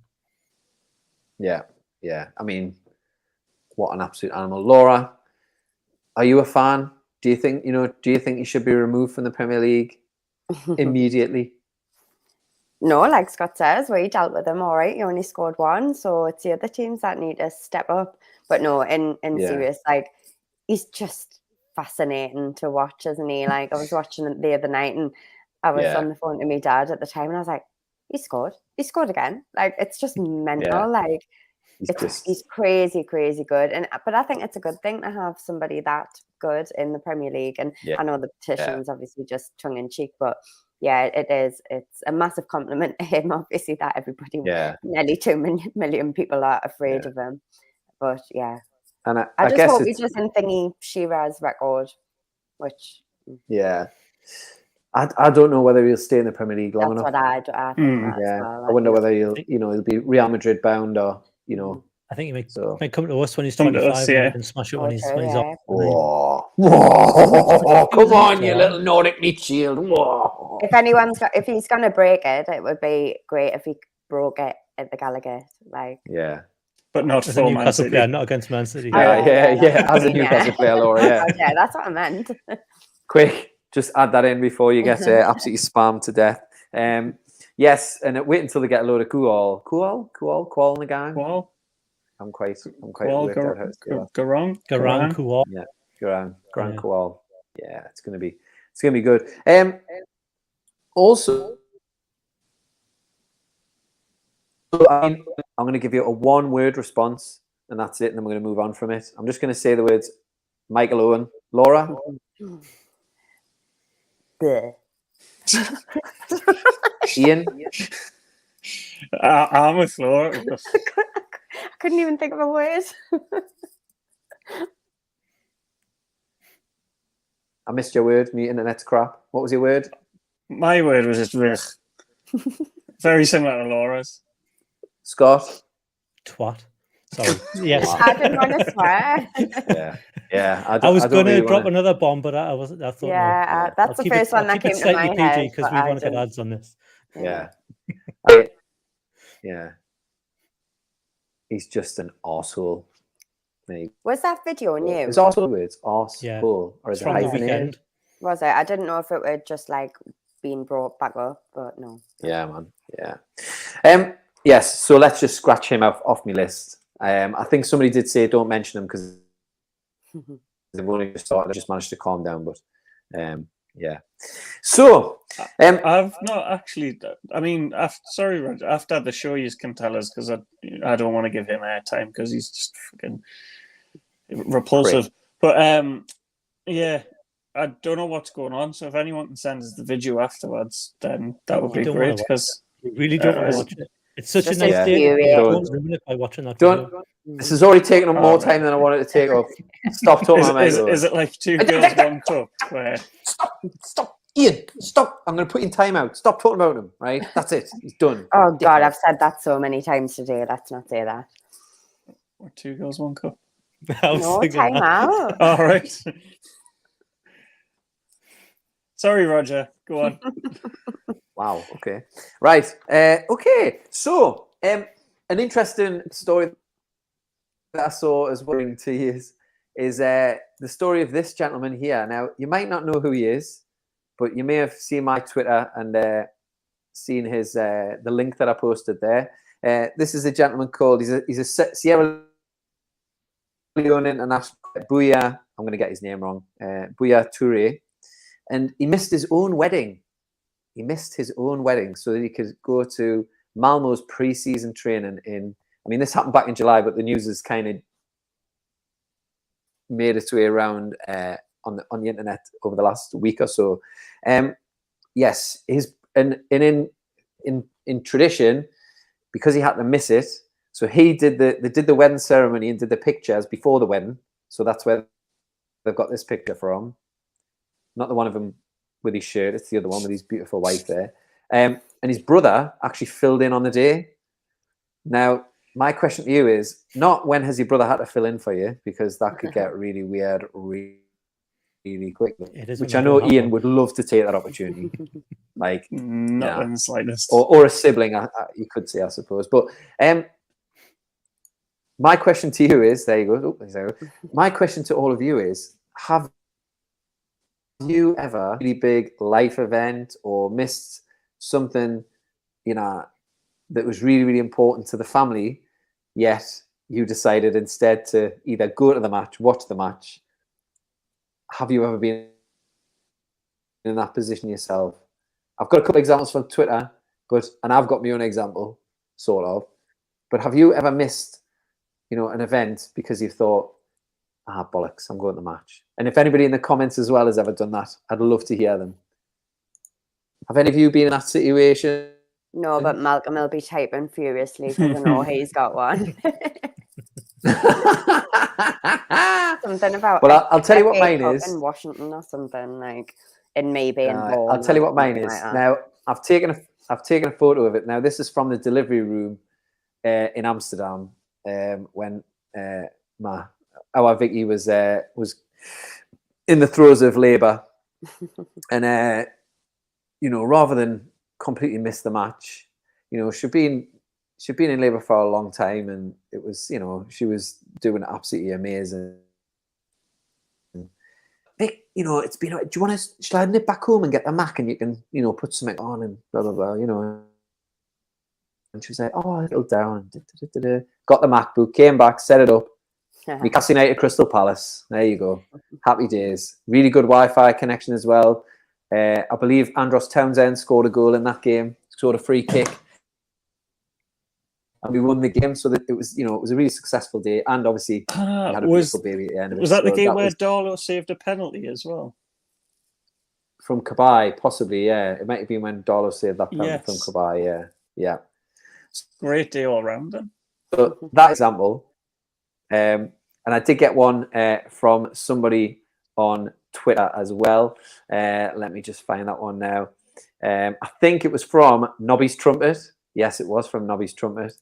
Yeah. I mean, what an absolute animal. Laura, are you a fan? Do you think he should be removed from the Premier League immediately? No, like Scott says, we dealt with him all right. He only scored 1, so it's the other teams that need to step up. But no, in serious, like, he's just fascinating to watch, isn't he? Like, I was watching it the other night, and I was on the phone to my dad at the time, and I was like, he scored again. Like, it's just mental. Like, he's crazy good. But I think it's a good thing to have somebody that good in the Premier League. And I know the petition's obviously just tongue in cheek, but yeah, it is. It's a massive compliment to him, obviously, that everybody, nearly 2 million people are afraid of him. But yeah. And I just hope he doesn't thingy Shearer's record, which... Yeah. I don't know whether he'll stay in the Premier League long enough. That's what I think that as well. I wonder whether he'll be Real Madrid bound or, I think he may come to us when he's 25 and smash it when he's off. Whoa, come on, you little Nordic meat shield. Whoa. If he's going to break it, it would be great if he broke it at the Gallagher. Like, but not for Man City. Player, not against Man City. Yeah. As a Newcastle player, Laura, yeah, that's what I meant. Quick, just add that in before you get absolutely spammed to death. Yes, and wait until they get a load of Kual in the gang. Kual? I'm quite worked out how to say that. Garang Kual. Yeah, Garang Kual. Yeah, it's gonna be good. Also, I'm going to give you a 1-word response, and that's it. And then we're going to move on from it. I'm just going to say the words Michael Owen. Laura? Bleh. Ian? I'm with Laura. I couldn't even think of a word. I missed your word. My internet's crap. What was your word? My word was just blech. Very similar to Laura's. Scott? Twat. Sorry. Yes. I didn't want to swear. Yeah. I was going to really drop wanna... another bomb, but I wasn't. I thought, Yeah, no, that's the first one that came to my head. because we want to get ads on this. Yeah. Yeah. He's just an arsehole. Was that video new? It's also words, arsehole. Yeah. Or is It's it from the hyphenated? weekend. Was it? I didn't know if it would just like being brought back up, but no. Yeah, man. Yeah. Yes, so let's just scratch him off my list. I think somebody did say don't mention him because they've only just started. I just managed to calm down, but yeah. So I've not actually. I mean, sorry, Roger. After the show, you can tell us because I don't want to give him airtime because he's just fucking repulsive. But yeah, I don't know what's going on. So if anyone can send us the video afterwards, then that would be great because we really don't want to watch it. It's such a nice day. Don't ruin it by watching that video. This has already taken up more time than I wanted to take up. Stop talking about Is it like Two Girls, One Cup? Where... Stop, Ian, stop. I'm going to put you in timeout. Stop talking about him, right? That's it. He's done. Oh, God, I've said that so many times today. Let's not say that. Or Two Girls, One Cup? No, time out. All right. Sorry, Roger. Go on. Wow. Okay. Right. Okay. So, an interesting story that I saw as well in 2 years is the story of this gentleman here. Now, you might not know who he is, but you may have seen my Twitter and seen his the link that I posted there. This is a gentleman called he's a Sierra Leone international Buya. I'm going to get his name wrong. Buya Toure, and he missed his own wedding. He missed his own wedding so that he could go to Malmo's pre-season training in. I mean, this happened back in July, but the news has kind of made its way around on the internet over the last week or so. Yes, in tradition, because he had to miss it, so they did the wedding ceremony and did the pictures before the wedding. So that's where they've got this picture from. Not the one of him with his shirt, it's the other one with his beautiful wife there. And his brother actually filled in on the day. Now, my question to you is not when has your brother had to fill in for you, because that could get really weird really, really quickly. Which I know Ian would love to take that opportunity. Like, not in the slightest. Or a sibling, you could say, I suppose. But my question to you is, there you go. My question to all of you is, have you ever really big life event or missed something, that was really, really important to the family, yet you decided instead to either go to the match, watch the match? Have you ever been in that position yourself? I've got a couple of examples from Twitter, and I've got my own example, sort of. But have you ever missed, an event because you thought, bollocks, I'm going to the match? And if anybody in the comments as well has ever done that, I'd love to hear them. Have any of you been in that situation? No, but Malcolm will be typing furiously because I know he's got one. Something about. Well, I'll tell you what mine is. In Washington or something, like, in maybe in I'll tell you what mine is. Like now, I've taken a photo of it. Now, this is from the delivery room in Amsterdam when our Vicky was in the throes of labour, and rather than completely miss the match, she'd been in labour for a long time, and it was, she was doing absolutely amazing. Vic, it's been. Do you want to? Shall I nip back home and get the Mac, and you can, put something on and blah blah blah, And she was like, "Oh, it'll down." Got the MacBook, came back, set it up. Newcastle United, Crystal Palace. There you go. Happy days. Really good Wi-Fi connection as well. I believe Andros Townsend scored a goal in that game. Scored a free kick. and we won the game. So that it was, it was a really successful day, and obviously we had a beautiful baby at the end of it. Was that the So game where Darlow saved a penalty as well? From Kabay, possibly, yeah. It might have been when Darlow saved that penalty from Yes. Kabay, yeah. Great day all round then. So that example, and I did get one from somebody on Twitter as well. Let me just find that one now. I think it was from Nobby's Trumpet. Yes, it was from Nobby's Trumpet.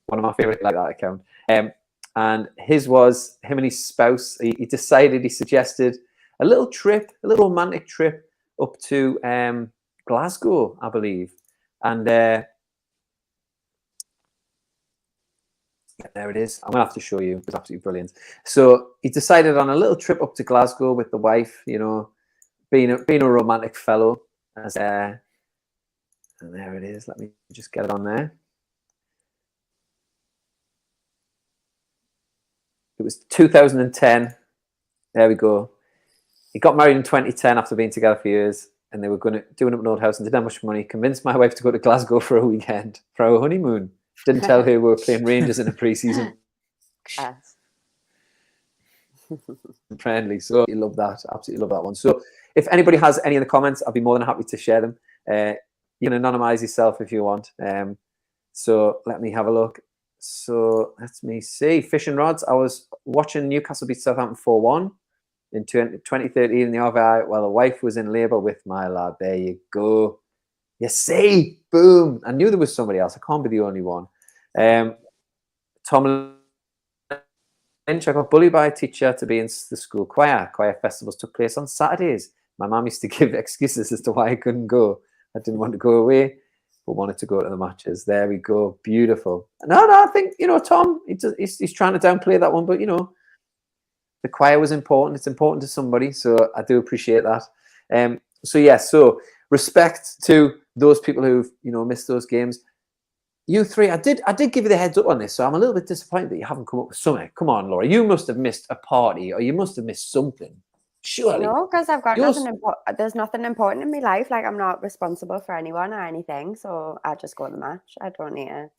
One of my favorite, like that account. And his was him and his spouse. He suggested a little romantic trip up to Glasgow, I believe. And there it is. I'm gonna have to show you. It's absolutely brilliant. So he decided on a little trip up to Glasgow with the wife. Being a romantic fellow. And there it is. Let me just get it on there. It was 2010. There we go. He got married in 2010 after being together for years, and they were doing up an old house and didn't have much money. Convinced my wife to go to Glasgow for a weekend for our honeymoon. Didn't tell her we were playing Rangers in a pre-season friendly. So you love that. Absolutely love that one. So if anybody has any of the comments, I'll be more than happy to share them. You can anonymize yourself if you want. So let me have a look. So let me see. Fishing rods. I was watching Newcastle beat Southampton 4-1 in 2013 in the RVI while the wife was in labour with my lad. There you go. You see, boom. I knew there was somebody else. I can't be the only one. Tom Lynch, I got bullied by a teacher to be in the school choir. Choir festivals took place on Saturdays. My mum used to give excuses as to why I couldn't go. I didn't want to go away, but wanted to go to the matches. There we go. Beautiful. No, I think, Tom, he's trying to downplay that one, but, the choir was important. It's important to somebody, so I do appreciate that. So respect to those people who've, missed those games. You three, I did give you the heads up on this, so I'm a little bit disappointed that you haven't come up with something. Come on, Laura, you must have missed a party, or you must have missed something. Surely. No, because I've got nothing important. There's nothing important in my life. Like, I'm not responsible for anyone or anything, so I just go to the match. I don't need it.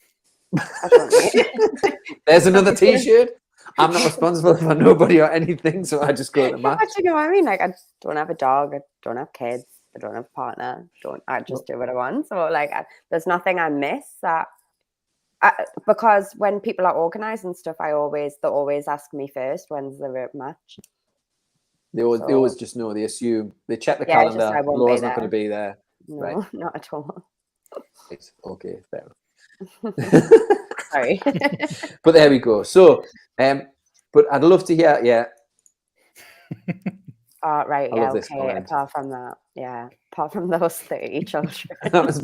There's another T-shirt. I'm not responsible for nobody or anything, so I just go to the match. But you know what I mean? Like, I don't have a dog. I don't have kids. I don't have a partner. I just do what I want. So, like, there's nothing I miss because when people are organising stuff, they always ask me first, when's the match? They always just know. They assume. They check the calendar. Laura's not going to be there. No, right. Not at all. Right. Okay, fair enough. Sorry. But there we go. So, but I'd love to hear, yeah. Right, yeah, okay. Apart from that, yeah. Apart from those 30 children. That was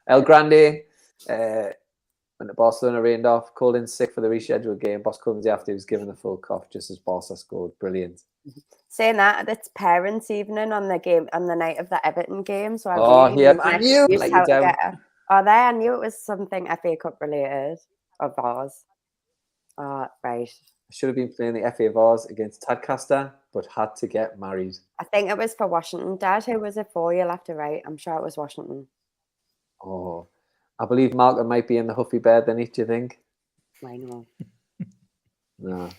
El Grande, when the Barcelona rained off, called in sick for the rescheduled game. Boss comes after he was given the full cough just as Barca scored. Brilliant. Saying that, it's parents' evening on the night of the Everton game. So I knew. I knew it was something FA Cup related of ours. Right. I should have been playing the FA of ours against Tadcaster, but had to get married. I think it was for Washington. Dad, who was it for? You'll have to write. I'm sure it was Washington. Oh, I believe Malcolm might be in the Huffy bed then, do you think? I know. No.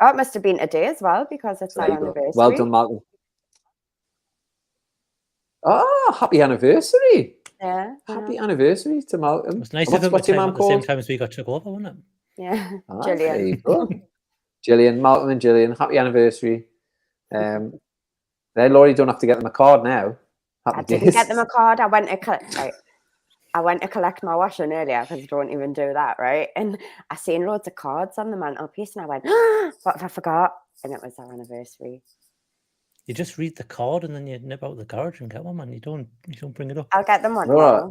Oh, it must have been a day as well because it's our anniversary. Well done, Malcolm. Oh, happy anniversary. Yeah. Happy anniversary to Malcolm. It's nice what's your mum called? At the same time as we got took over, wasn't it? Yeah. Gillian. There you go. Gillian, Malcolm and Gillian, happy anniversary. Then Laurie, don't have to get them a card now. I didn't get them a card. I went to collect my washing earlier because I don't even do that, right? And I seen loads of cards on the mantelpiece and I went, what if I forgot? And it was our anniversary. You just read the card and then you nip out the garage and get one, man. You don't bring it up. I'll get them one. Laura,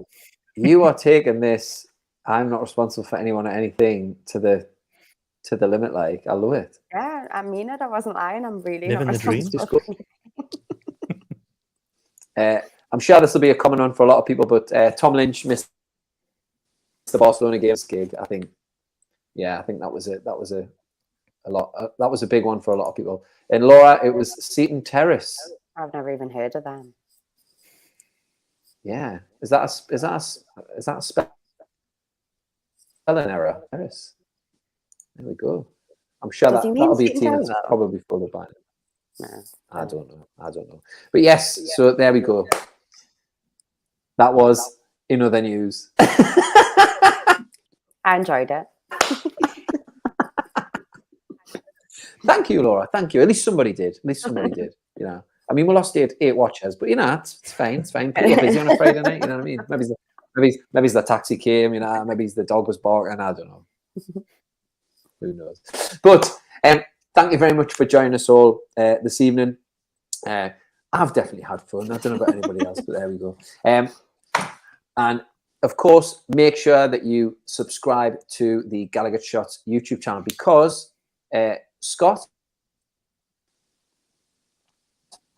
you are taking this, I'm not responsible for anyone or anything, to the limit. Like, I love it. Yeah, I mean it. I wasn't lying. I'm really living not the dream. I'm sure this will be a common one for a lot of people, but Tom Lynch missed the Barcelona games gig. I think that was a a lot. That was a big one for a lot of people. And Laura, it was Seaton Terrace. I've never even heard of them. Yeah, is that a spelling error? Terrace. There we go. I'm sure Does he mean that'll be a Seaton team that's Terrace? probably followed by it. No. I don't know. But yes, so there we go. That was in other news. I enjoyed it. Thank you, Laura. Thank you. At least somebody did. You know, I mean, we lost eight watchers, but you know, it's fine. It's fine. People are busy on a Friday night. You know what I mean? Maybe the taxi came. You know, maybe the dog was barking. I don't know. Who knows? But thank you very much for joining us all this evening. I've definitely had fun. I don't know about anybody else, but there we go. And of course, make sure that you subscribe to the Gallagher Shots YouTube channel because Scott,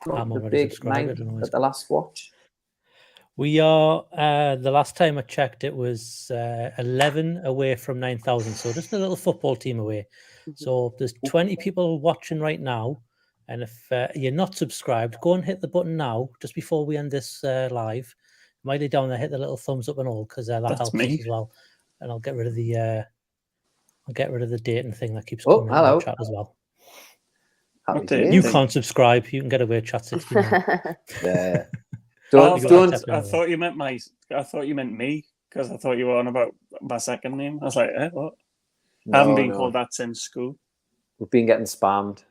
I'm the already big subscribed. nine at the last watch. We are, the last time I checked, it was 11 away from 9,000. So just a little football team away. So there's 20 people watching right now. And if you're not subscribed, go and hit the button now, just before we end this live. Mighty down there, hit the little thumbs up and all, because that helps us as well. And I'll get rid of the dating thing that keeps coming in the chat as well. You can't subscribe. You can get away with chat 69. Yeah. I thought you meant me because I thought you were on about my second name. I was like, what? I haven't been called that since school. We've been getting spammed.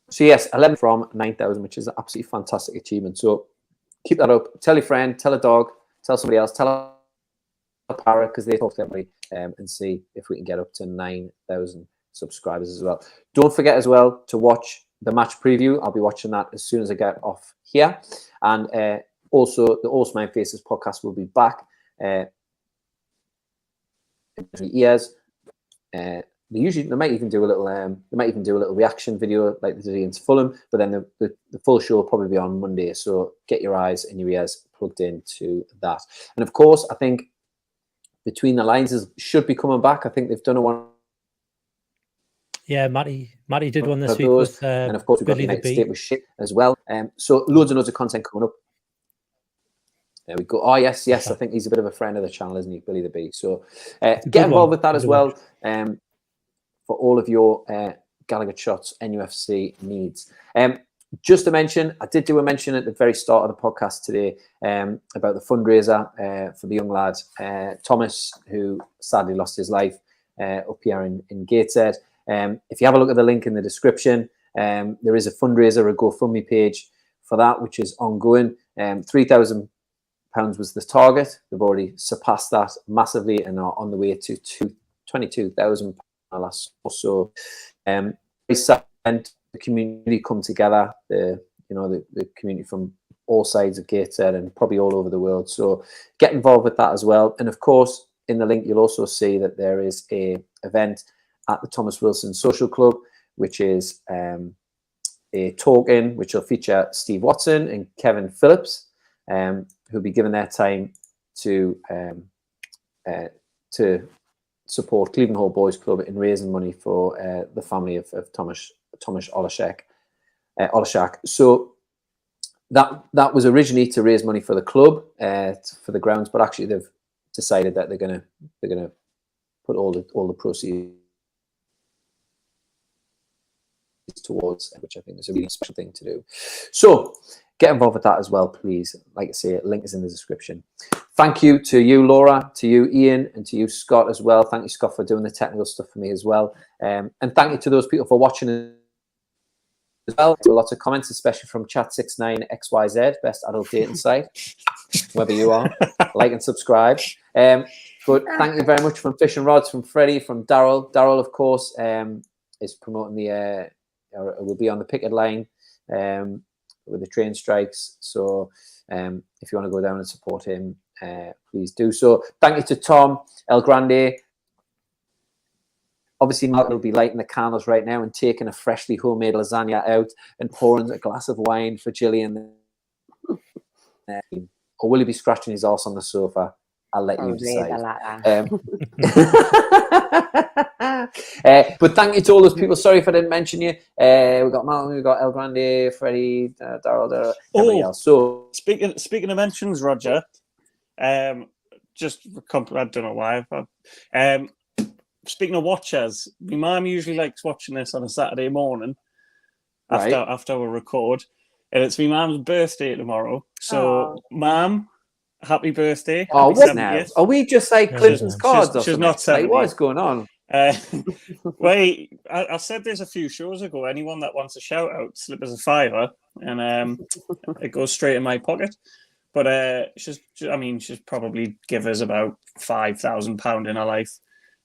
So yes, 11 from 9,000, which is an absolutely fantastic achievement. So keep that up. Tell your friend, tell a dog, tell somebody else, tell a parrot because they talk to everybody, and see if we can get up to 9,000 subscribers as well. Don't forget as well to watch the match preview. I'll be watching that as soon as I get off here. And also the Horse Mind Faces podcast will be back in years. They might even do a little reaction video like they did against Fulham, but then the full show will probably be on Monday. So get your eyes and your ears plugged into that. And of course, I think Between the Lines should be coming back. I think they've done a one. Yeah, Matty did one this week with and of course we've got Billy the United Bee State with shit as well. So loads and loads of content coming up. There we go. Oh yes, I think he's a bit of a friend of the channel, isn't he, Billy the Bee? So get involved with that as well. For all of your Gallagher Shots NUFC needs. Just to mention, I did do a mention at the very start of the podcast today about the fundraiser for the young lad, Tomasz, who sadly lost his life up here in Gateshead. If you have a look at the link in the description, there is a fundraiser, a GoFundMe page for that, which is ongoing. £3,000 was the target. They've already surpassed that massively and are on the way to £22,000. So the community come together, the community from all sides of Gateshead and probably all over the world. So get involved with that as well. And of course, in the link, you'll also see that there is a event at the Thomas Wilson Social Club, which is a talk-in, which will feature Steve Watson and Kevin Phillips, who'll be given their time to support Cleveland Hall Boys Club in raising money for the family of Tomasz Oleszak. So that was originally to raise money for the club, for the grounds, but actually they've decided that they're gonna put all the proceeds towards, which I think is a really special thing to do. So get involved with that as well, please. Like I say, link is in the description. Thank you to you, Laura, to you, Ian, and to you, Scott, as well. Thank you, Scott, for doing the technical stuff for me as well. And thank you to those people for watching as well. Lots of comments, especially from Chat69XYZ, best adult dating site, wherever you are. Like and subscribe. But thank you very much from Fish and Rods, from Freddie, from Daryl. Daryl, of course, is promoting will be on the picket line with the train strikes. So if you want to go down and support him, please do so. Thank you to Tom El Grande. Obviously, Mark will be lighting the candles right now and taking a freshly homemade lasagna out and pouring a glass of wine for Gillian. Or will he be scratching his arse on the sofa? I'll let you Probably decide. the latter. But thank you to all those people. Sorry if I didn't mention you. We got Malcolm, we got El Grande, Freddie, Daryl, everybody else. So speaking of mentions, Roger, just I don't know why. Speaking of watchers, my mum usually likes watching this on a Saturday morning after we record, and it's my mum's birthday tomorrow. So, Mum, happy birthday! Oh, happy what 70th. now? Are we just like Clinton's cards? She's not 70. Like, what is going on? Wait, I said this a few shows ago. Anyone that wants a shout out, slip us a $5, and it goes straight in my pocket. But she's probably give us about £5,000 in her life,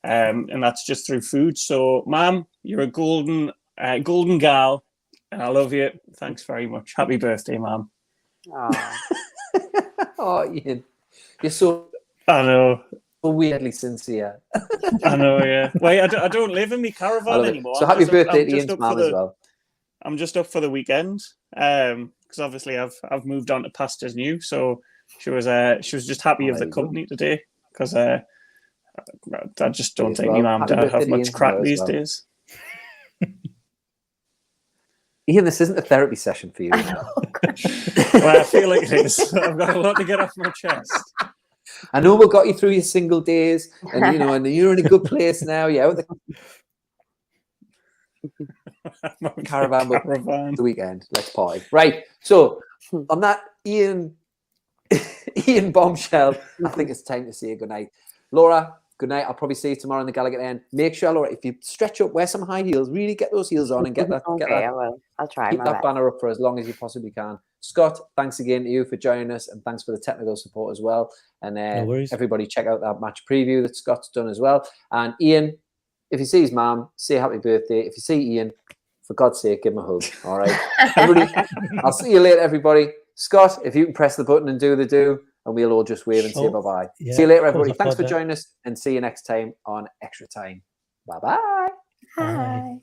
and that's just through food. So, Ma'am, you're a golden gal, and I love you. Thanks very much. Happy birthday, Ma'am. Oh, Ian, you're so. I know. Weirdly sincere. I know, yeah. Wait, I don't live in my caravan anymore. So happy birthday to Ian's mum as well. I'm just up for the weekend, because obviously I've moved on to pastures new. So she was just happy of the company today, because I just don't think my mum and dad have much crack these days. Ian, this isn't a therapy session for you. Well, I feel like it is. I've got a lot to get off my chest. I know we got you through your single days, and and you're in a good place now. Yeah, with the caravan, the weekend. Let's party. Right. So on that Ian bombshell, I think it's time to say goodnight. Laura, good night. I'll probably see you tomorrow in the Gallagher end. Make sure, Laura, if you stretch up, wear some high heels, really get those heels on and get that. I will. I'll try. Keep that banner up for as long as you possibly can. Scott, thanks again to you for joining us, and thanks for the technical support as well. And No everybody check out that match preview that Scott's done as well. And Ian, if you see his mum, say happy birthday. If you see Ian, for God's sake, give him a hug. All right, everybody. I'll see you later, everybody. Scott, if you can press the button and do the do, and we'll all just wave and say bye-bye. Yeah, see you later, everybody. Thanks for joining us, and see you next time on Extra Time. Bye-bye. Bye.